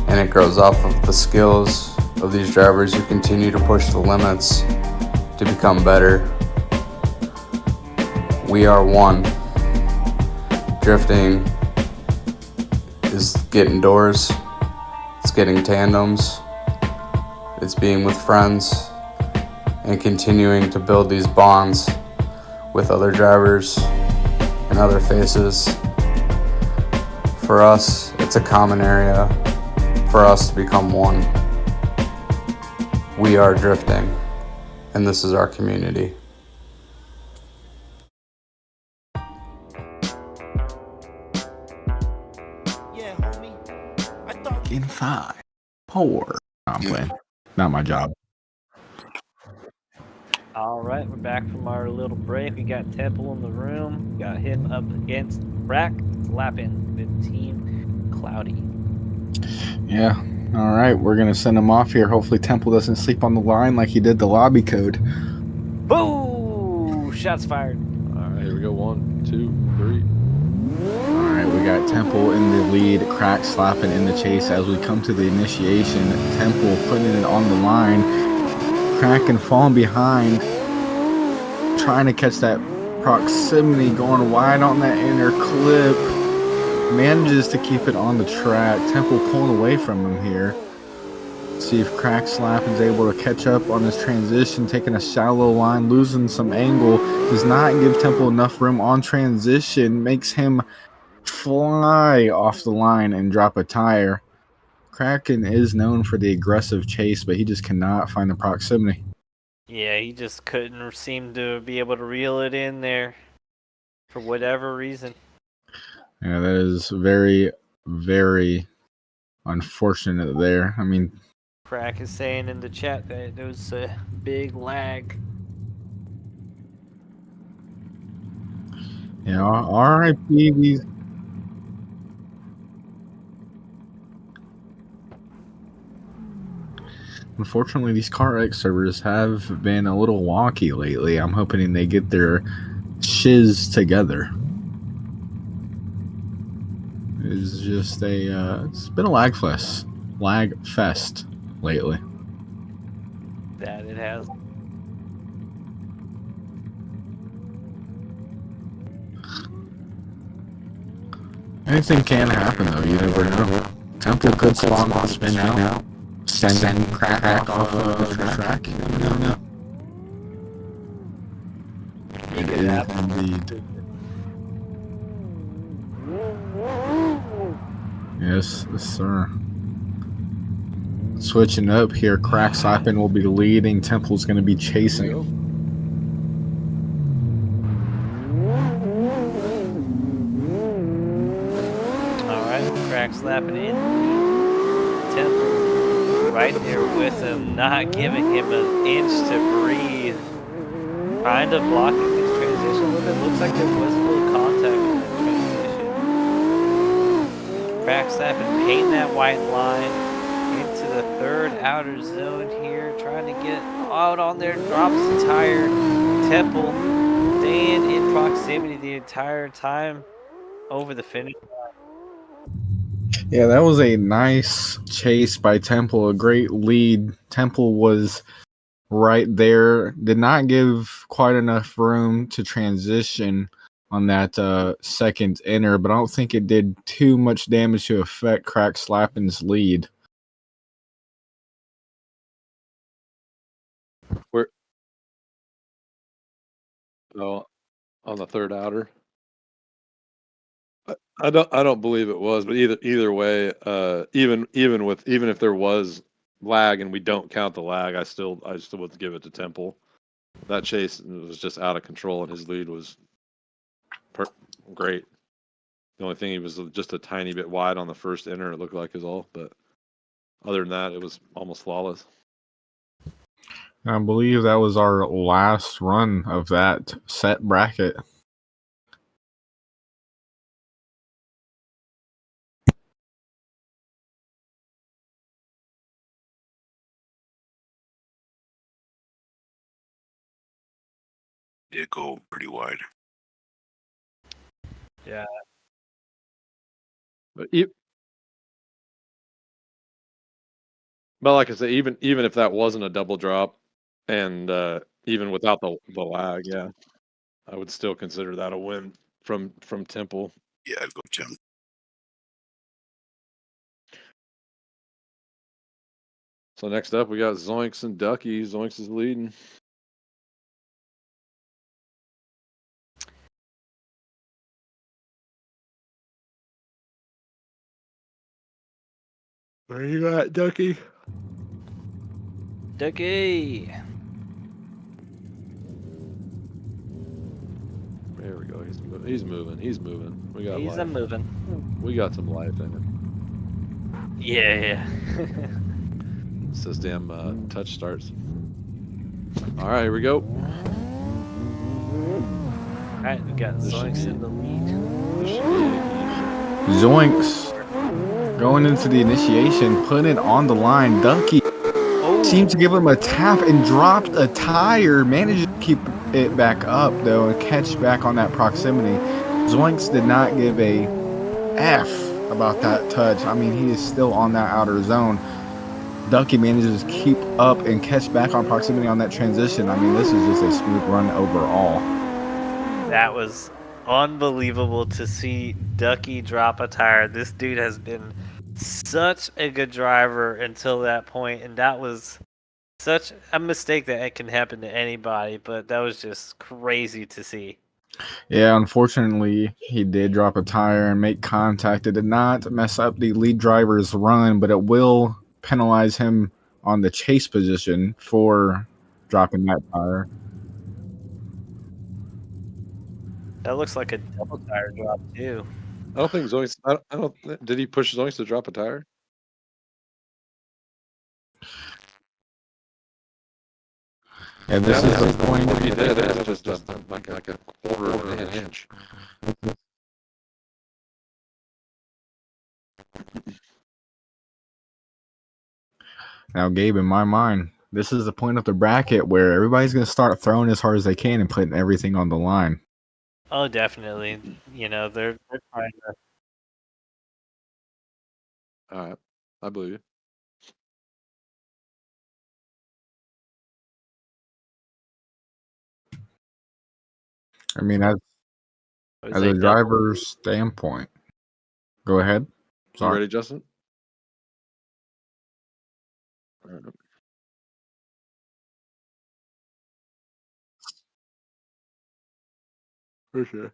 and it grows off of the skills of these drivers who continue to push the limits to become better. We are one. Drifting is getting doors, it's getting tandems, it's being with friends, and continuing to build these bonds with other drivers and other faces. For us, it's a common area for us to become one. We are drifting, and this is our community. In 5, 4. I'm playing. Not my job. All right, we're back from our little break. We got Temple in the room. Got him up against Rack slapping with Team Cloudy. Yeah. All right, we're gonna send him off here. Hopefully, Temple doesn't sleep on the line like he did the lobby code. Boo! Shots fired. All right, here we go. 1, 2, 3. All right, we got Temple in the lead, CarX slapping in the chase as we come to the initiation. Temple putting it on the line, Kraken falling behind, trying to catch that proximity, going wide on that inner clip. Manages to keep it on the track. Temple pulling away from him here. See if Crack Slap is able to catch up on this transition, taking a shallow line, losing some angle. Does not give Temple enough room on transition. Makes him fly off the line and drop a tire. Kraken is known for the aggressive chase, but he just cannot find the proximity. Yeah, he just couldn't seem to be able to reel it in there for whatever reason. Yeah, that is very, very unfortunate there. I mean, Crack is saying in the chat that there was a big lag. yeah, RIP these. Unfortunately, these CarX servers have been a little wonky lately. I'm hoping they get their shiz together. It's just it's been a lag fest lately. That it has. Anything can happen though. You never know. Temple could spawn spin out, send crack off of the track. You never know. It is indeed. Yes, sir. Switching up here, Crack Slapping will be leading. Temple's going to be chasing. Alright, Crack slapping in. Temple right there with him, not giving him an inch to breathe. Kind of blocking his transition a little bit. Looks like there was a little contact on that transition. Crack slapping, painting that white line into the third outer zone here, trying to get out on there, drops the tire. Temple staying in proximity the entire time over the finish. Yeah, that was a nice chase by Temple, a great lead. Temple was right there, did not give quite enough room to transition on that second inner, but I don't think it did too much damage to affect Crack Slappin's lead. Where? Oh, on the third outer. I don't believe it was, but either way, even if there was lag and we don't count the lag, I still would give it to Temple. That chase was just out of control, and his lead was great. The only thing, he was just a tiny bit wide on the first inner, it looked like, is all. But other than that, it was almost flawless. I believe that was our last run of that set bracket. Did go pretty wide. Yeah. But like I said, even if that wasn't a double drop, and even without the lag, yeah, I would still consider that a win from Temple. Yeah, I'd go Tim. So next up, we got Zoinks and Ducky. Zoinks is leading. Where you at, Ducky? Ducky. There we go. He's moving. We got He's life. moving. We got some life in him. Yeah. It's this damn touch starts. All right, here we go. All right, we got Zoinks in the lead. Zoinks going into the initiation, putting it on the line. Ducky seemed to give him a tap and dropped a tire. Managed to keep it back up, though, and catch back on that proximity. Zoinks did not give a F about that touch. I mean, he is still on that outer zone. Ducky manages to keep up and catch back on proximity on that transition. I mean, this is just a smooth run overall. That was unbelievable to see Ducky drop a tire. This dude has been such a good driver until that point, and that was such a mistake that it can happen to anybody, but that was just crazy to see. Yeah, unfortunately, he did drop a tire and make contact. It did not mess up the lead driver's run, but it will penalize him on the chase position for dropping that tire. That looks like a double tire drop too. I don't think Zoinks. I don't. Did he push Zoinks to drop a tire? And this is the point. If he did, it's just like a quarter of an inch. Now, Gabe, in my mind, this is the point of the bracket where everybody's going to start throwing as hard as they can and putting everything on the line. Oh, definitely. You know, they're trying to. All right, I believe you. I mean, as a driver's standpoint. Go ahead. You ready, Justin? All right. For sure.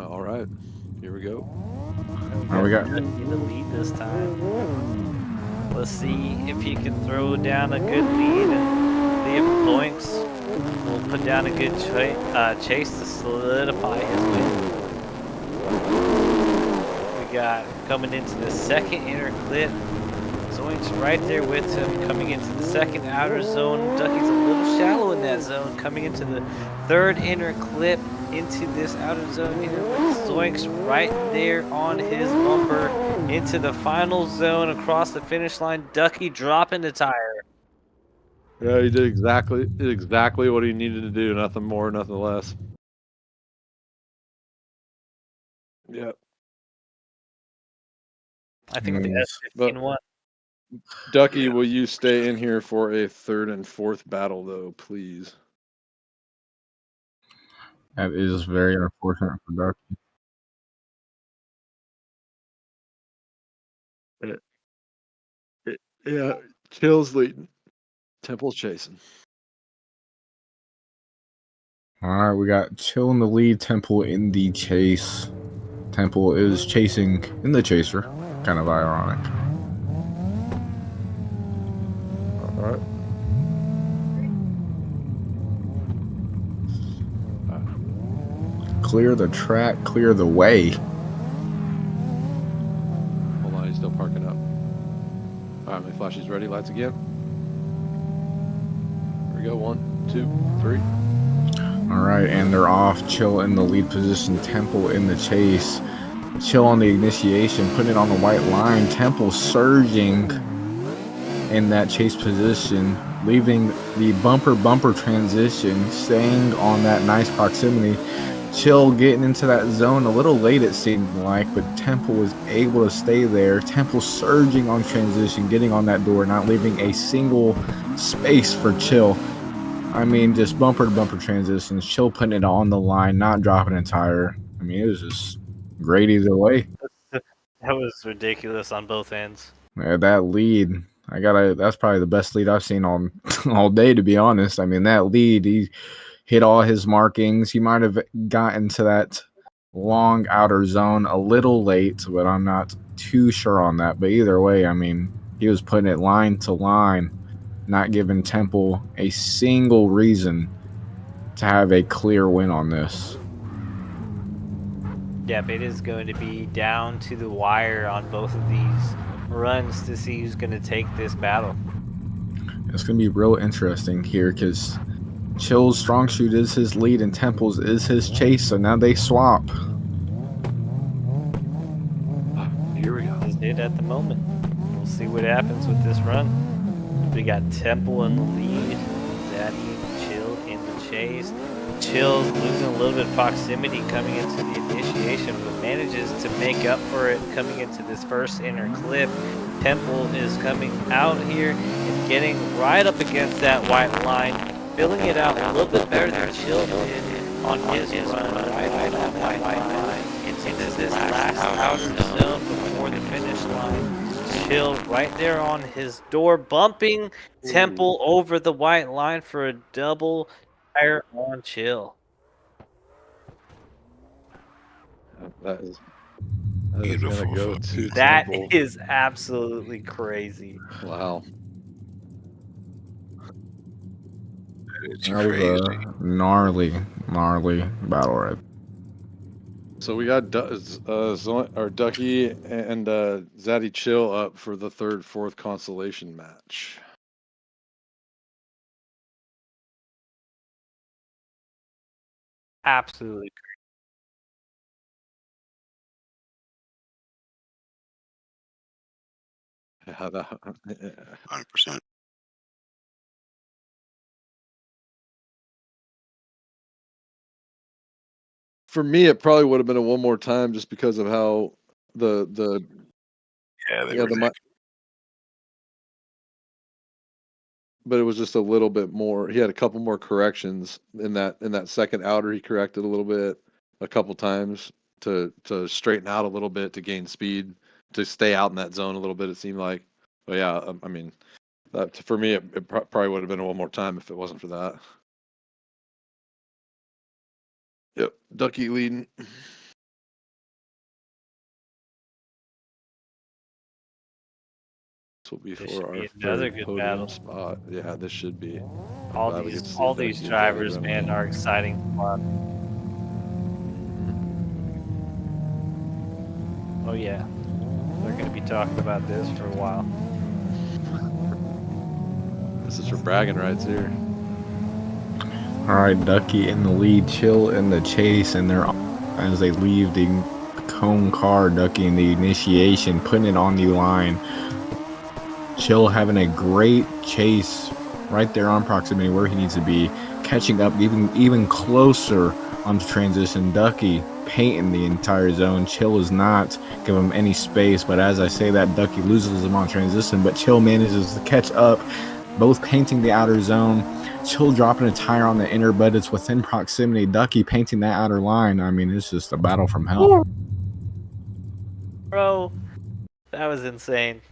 All right, here we go. We got in the lead this time. Let's see if he can throw down a good lead and see if Zoinks will put down a good chase to solidify his win. We got coming into the second inner clip. Zoinks right there with him coming into the second outer zone. Ducky's a little shallow in that zone. Coming into the third inner clip into this outer zone here with Zoinks right there on his bumper into the final zone across the finish line. Ducky dropping the tire. Yeah, he did exactly what he needed to do. Nothing more, nothing less. Yep. I think the S15 won. Ducky, will you stay in here for a third and fourth battle, though, please? That is very unfortunate for Ducky. Yeah, Chill's leading. Temple's chasing. All right, we got Chill in the lead, Temple in the chase. Temple is chasing in the chaser. Kind of ironic. All right. Clear the track, clear the way. Hold on, he's still parking up. All right, my flash is ready. Lights again. Here we go. 1, 2, 3. All right, and they're off. Chill in the lead position, Temple in the chase. Chill on the initiation, putting it on the white line. Temple surging in that chase position, leaving the bumper transition, staying on that nice proximity. Chill getting into that zone a little late, it seemed like, but Temple was able to stay there. Temple surging on transition, getting on that door, not leaving a single space for Chill. I mean, just bumper to bumper transitions. Chill putting it on the line, not dropping a tire. I mean, it was just great either way. That was ridiculous on both ends. Yeah, that lead, that's probably the best lead I've seen on all day, to be honest. I mean, that lead, he hit all his markings. He might have gotten to that long outer zone a little late, but I'm not too sure on that. But either way, I mean, he was putting it line to line, not giving Temple a single reason to have a clear win on this. Yep, it is going to be down to the wire on both of these runs to see who's going to take this battle. It's going to be real interesting here because Chill's strong shoot is his lead and Temple's is his chase, so now they swap. Here we go. Is it at the moment. We'll see what happens with this run. We got Temple in the lead, Zaddy, Chill in the chase. Chill's losing a little bit of proximity coming into the initiation, but manages to make up for it coming into this first inner clip. Temple is coming out here and getting right up against that white line, filling it out a little bit better than Chill did on his run right on that white line into this last outer zone before the finish line. Chill right there on his door, bumping Temple over the white line for a double tire on Chill. That is going to go to That Temple. is absolutely crazy. Wow. It's That was a gnarly battle right. So we got Ducky and Zaddy Chill up for the third, fourth consolation match. Absolutely Yeah, 100%. For me, it probably would have been a one more time just because of how the but it was just a little bit more. He had a couple more corrections in that second outer. He corrected a little bit, a couple times to straighten out a little bit, to gain speed, to stay out in that zone a little bit. It seemed like, but yeah, I mean, that for me, it probably would have been a one more time if it wasn't for that. Yep, Ducky leading. This will be for our another third good podium battle. spot. Yeah, this should be. All these drivers, man, are exciting to watch. Oh yeah, they're going to be talking about this for a while. This is for bragging rights here. All right, Ducky in the lead, Chill in the chase, and they're as they leave the cone car. Ducky in the initiation, putting it on the line. Chill having a great chase right there on proximity where he needs to be, catching up even closer on transition. Ducky painting the entire zone. Chill is not give him any space, but as I say that, Ducky loses him on transition, but Chill manages to catch up, both painting the outer zone. Chill dropping a tire on the inner, but it's within proximity. Ducky painting that outer line. I mean, it's just a battle from hell. Bro, that was insane.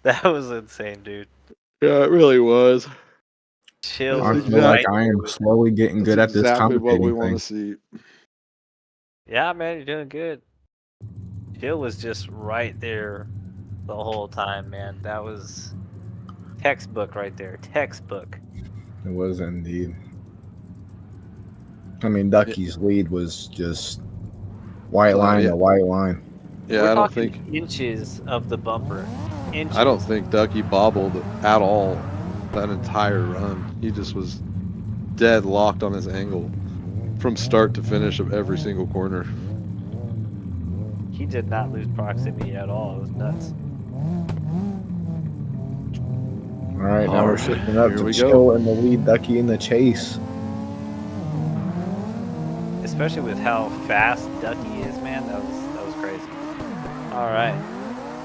That was insane, dude. Yeah, it really was. Chill I That's was feel like right exact- I there am with him. slowly getting That's good at this exactly what we commentating want to thing. see. Yeah, man, you're doing good. Chill was just right there the whole time, man. That was textbook right there. Textbook. It was indeed. I mean, Ducky's lead was just white line Yeah, to white line. yeah. We're I don't talking think inches of the bumper. I don't Inches. think Ducky bobbled at all that entire run. He just was dead locked on his angle from start to finish of every single corner. He did not lose proximity at all. It was nuts. All right, now All we're right, shifting up here to we Chill go. in the lead, Ducky in the chase. Especially with how fast Ducky is, man. That was crazy. All right.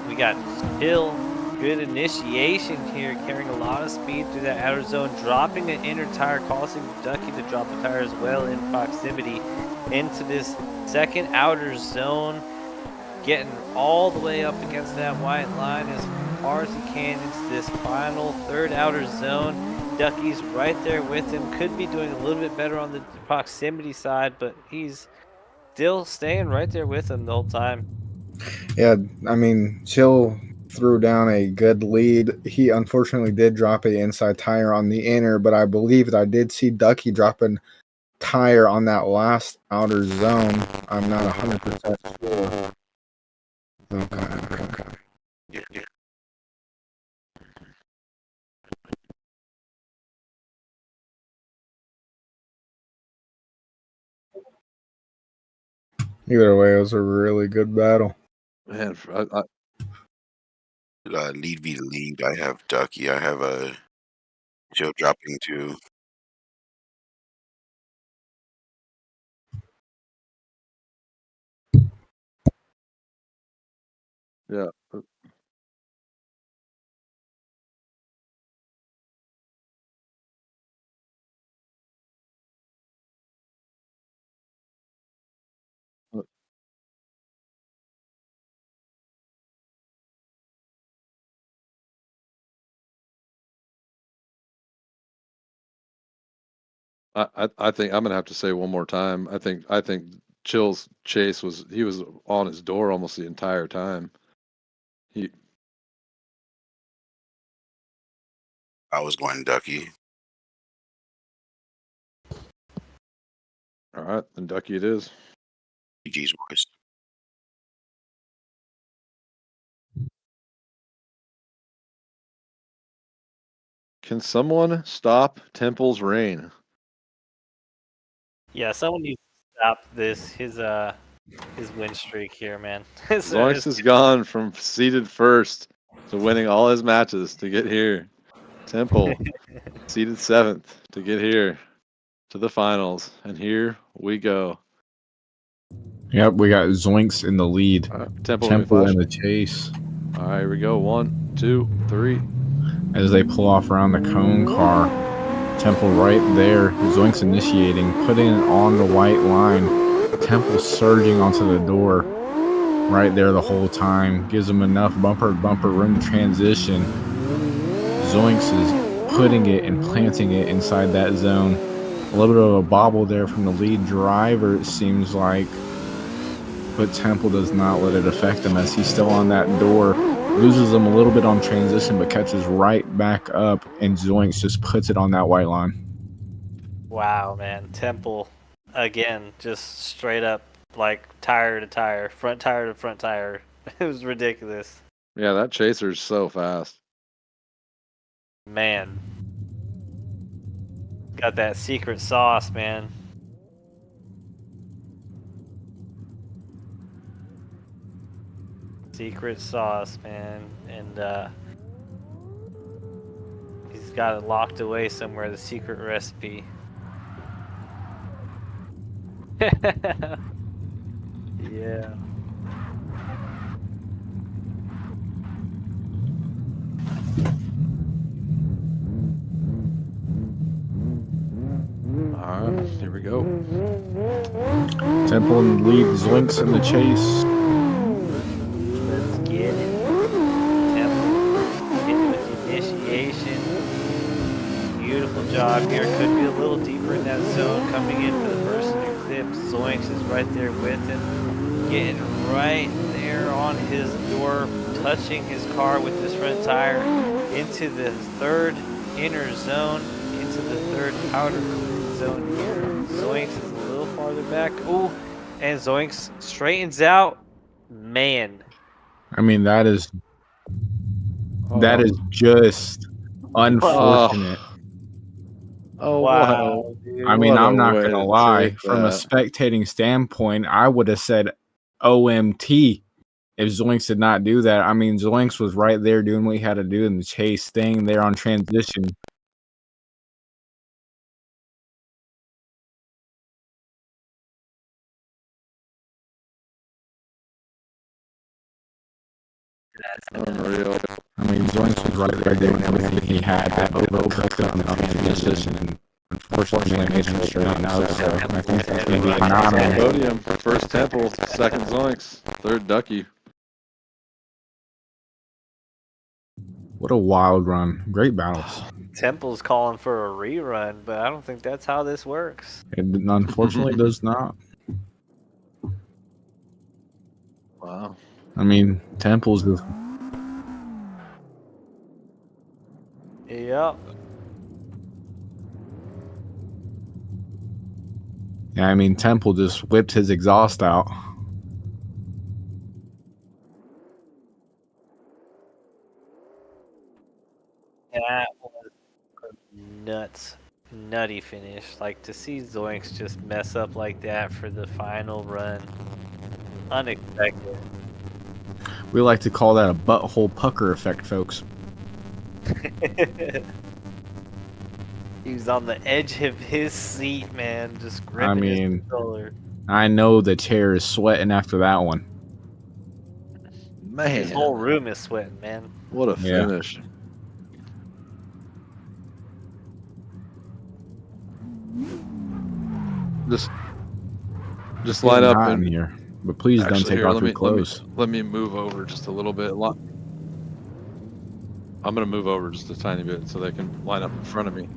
We got Chill. Good initiation here, carrying a lot of speed through that outer zone, dropping an inner tire, causing Ducky to drop a tire as well in proximity into this second outer zone, getting all the way up against that white line as far as he can into this final third outer zone. Ducky's right there with him, could be doing a little bit better on the proximity side, but he's still staying right there with him the whole time. Yeah, I mean, Chill threw down a good lead. He unfortunately did drop a inside tire on the inner, but I believe that I did see Ducky dropping tire on that last outer zone. I'm not 100% sure. Okay. Yeah. Either way, it was a really good battle. Man, Lead v lead. I have Ducky. I have a Joe dropping too. yeah. I think I'm gonna have to say one more time. I think Chill's chase was he was on his door almost the entire time. He I was going Ducky. all right, then Ducky it is. GG's voice. Can someone stop Temple's reign? Yeah, someone needs to stop this. His win streak here, man. Zoinks has gone from seeded first to winning all his matches to get here. Temple seeded seventh to get here to the finals, and here we go. Yep, we got Zoinks in the lead. Temple Temple flash. in the chase. All right, here we go. 1, 2, 3. As they pull off around the cone car. Temple right there. Zoinks initiating, putting it on the white line. Temple surging onto the door. Right there the whole time. Gives him enough bumper room to transition. Zoinks is putting it and planting it inside that zone. A little bit of a bobble there from the lead driver, it seems like. But Temple does not let it affect him as he's still on that door. Loses him a little bit on transition, but catches right back up, and Zoinks just puts it on that white line. Wow, man. Temple, again, just straight up, like, tire to tire, front tire to front tire. It was ridiculous. Yeah, that chaser's so fast. Man. Got that secret sauce, man. Secret sauce, man. And, he's got it locked away somewhere, the secret recipe. Yeah. All right, here we go. Temple in the lead, Zoinks in the chase. Let's get it. Temple hitting with the initiation. Beautiful job here. Could be a little deeper in that zone coming in for the first eclipse. Zoinks is right there with him. Getting right there on his door, touching his car with his front tire into the third inner zone, into the third powder zone here. Zoinks is a little farther back. Ooh, and Zoinks straightens out. Man. I mean, that is just unfortunate. Wow, dude. I mean, what a I'm not way gonna to lie. take From a that. spectating standpoint, I would have said OMT if Zoinks did not do that. I mean, Zoinks was right there doing what he had to do in the chase, staying there on transition. Unreal. I mean, Zoinks was right there doing everything he had to overcut on transition, and unfortunately, made him straighten out. So I think that's going to be phenomenal. Podium. First Temple, second Zoinks, third Ducky. What a wild run. Great battles. Temple's calling for a rerun, but I don't think that's how this works. It unfortunately does not. Wow. I mean, Temple's just Yep. yeah, I mean, Temple just whipped his exhaust out. That was a nutty finish. Like, to see Zoinks just mess up like that for the final run. Unexpected. We like to call that a butthole pucker effect, folks. He was on the edge of his seat, man, just gripping I mean, his controller. I know the chair is sweating after that one. Man, His whole room is sweating, man. what a Yeah. finish. Just line up in and here, but please don't take off your clothes. Let me move over just a little bit. I'm gonna move over just a tiny bit so they can line up in front of me.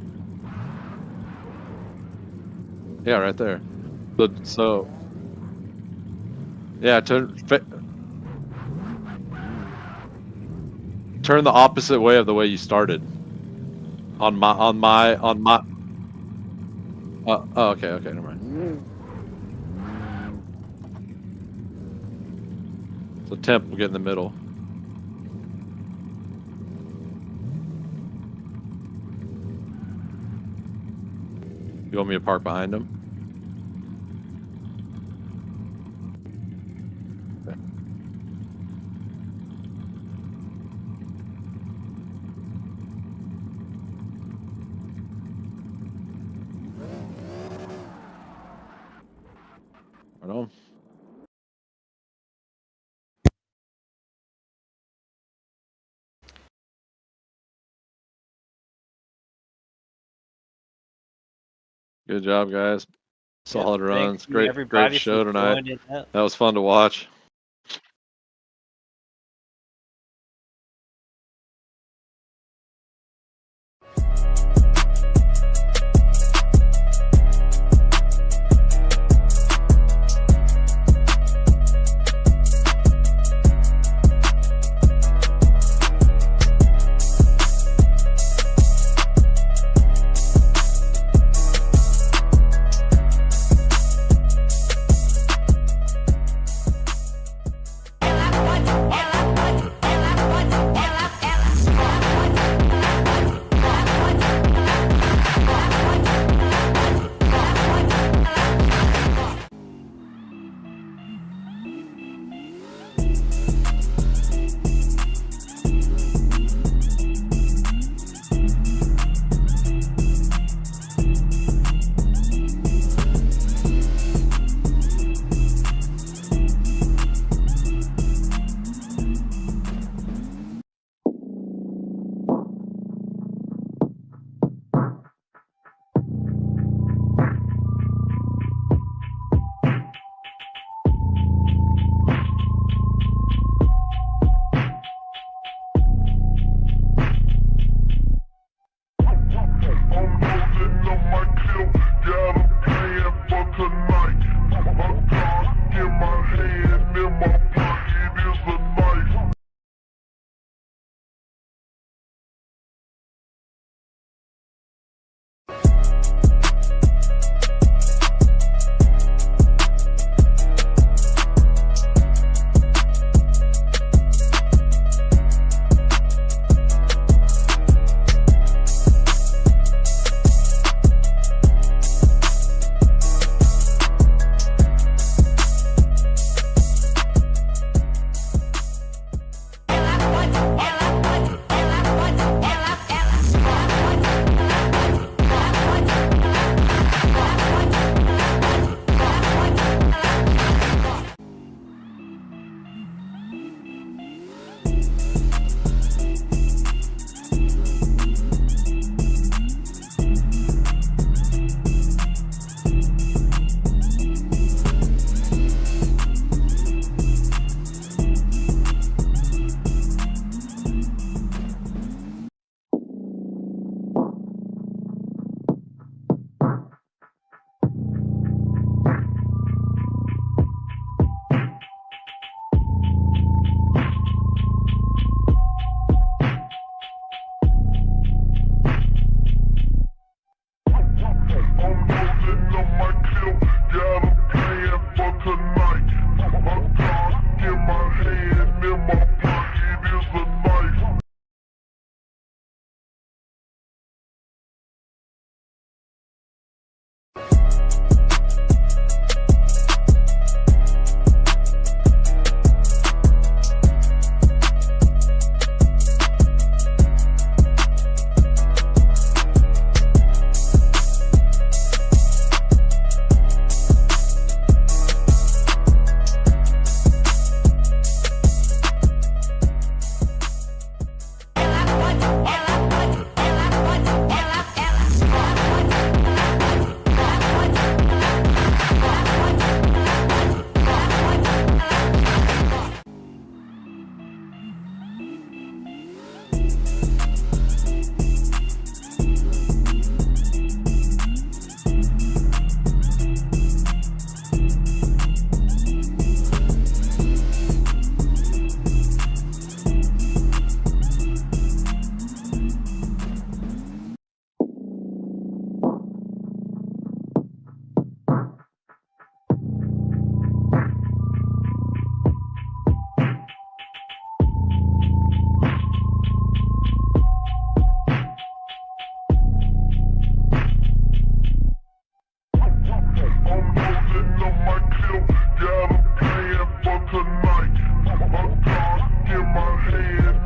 Yeah, right there. So yeah, turn the opposite way of the way you started. On my. Oh, okay, never mind. So Temp will get in the middle. You want me to park behind him? Okay. Right on. Good job, guys. Solid runs. Thank you, everybody, Great show for tonight. joining up. That was fun to watch.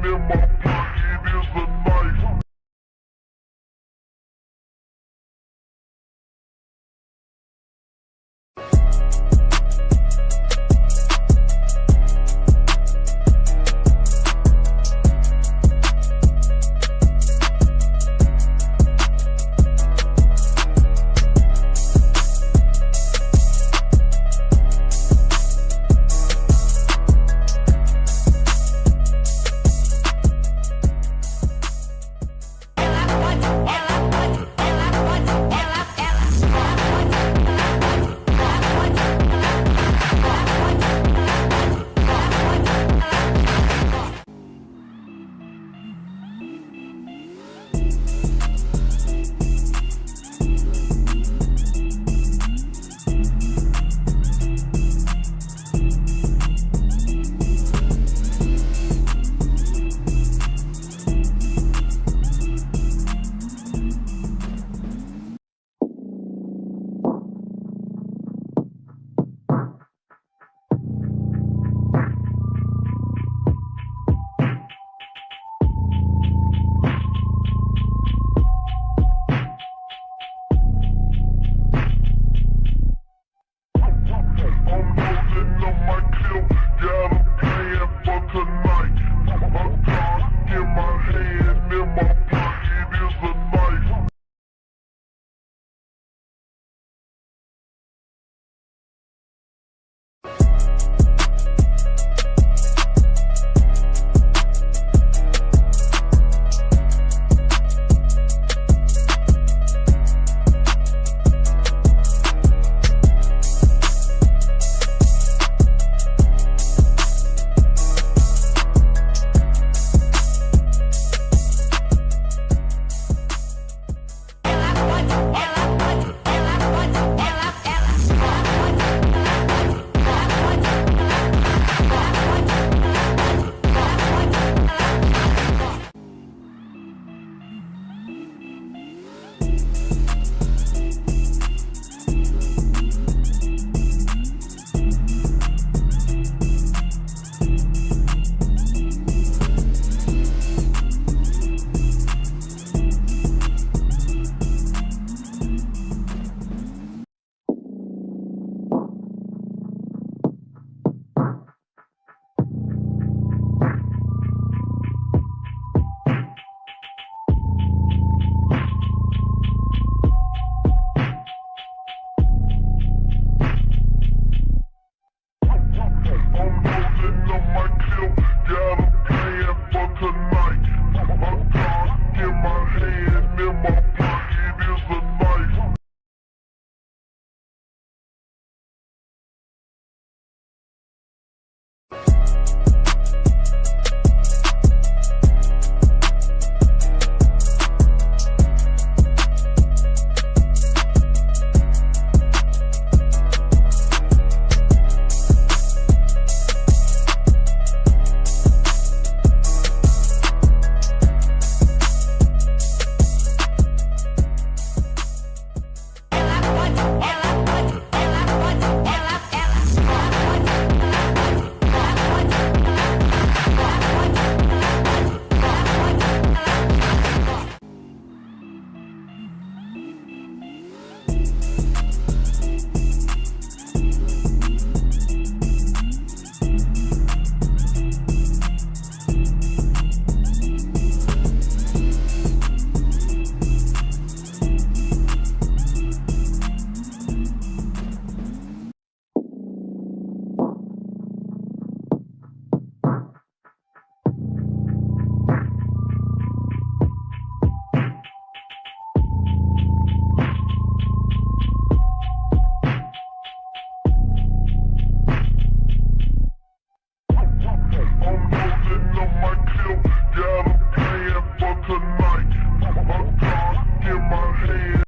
in my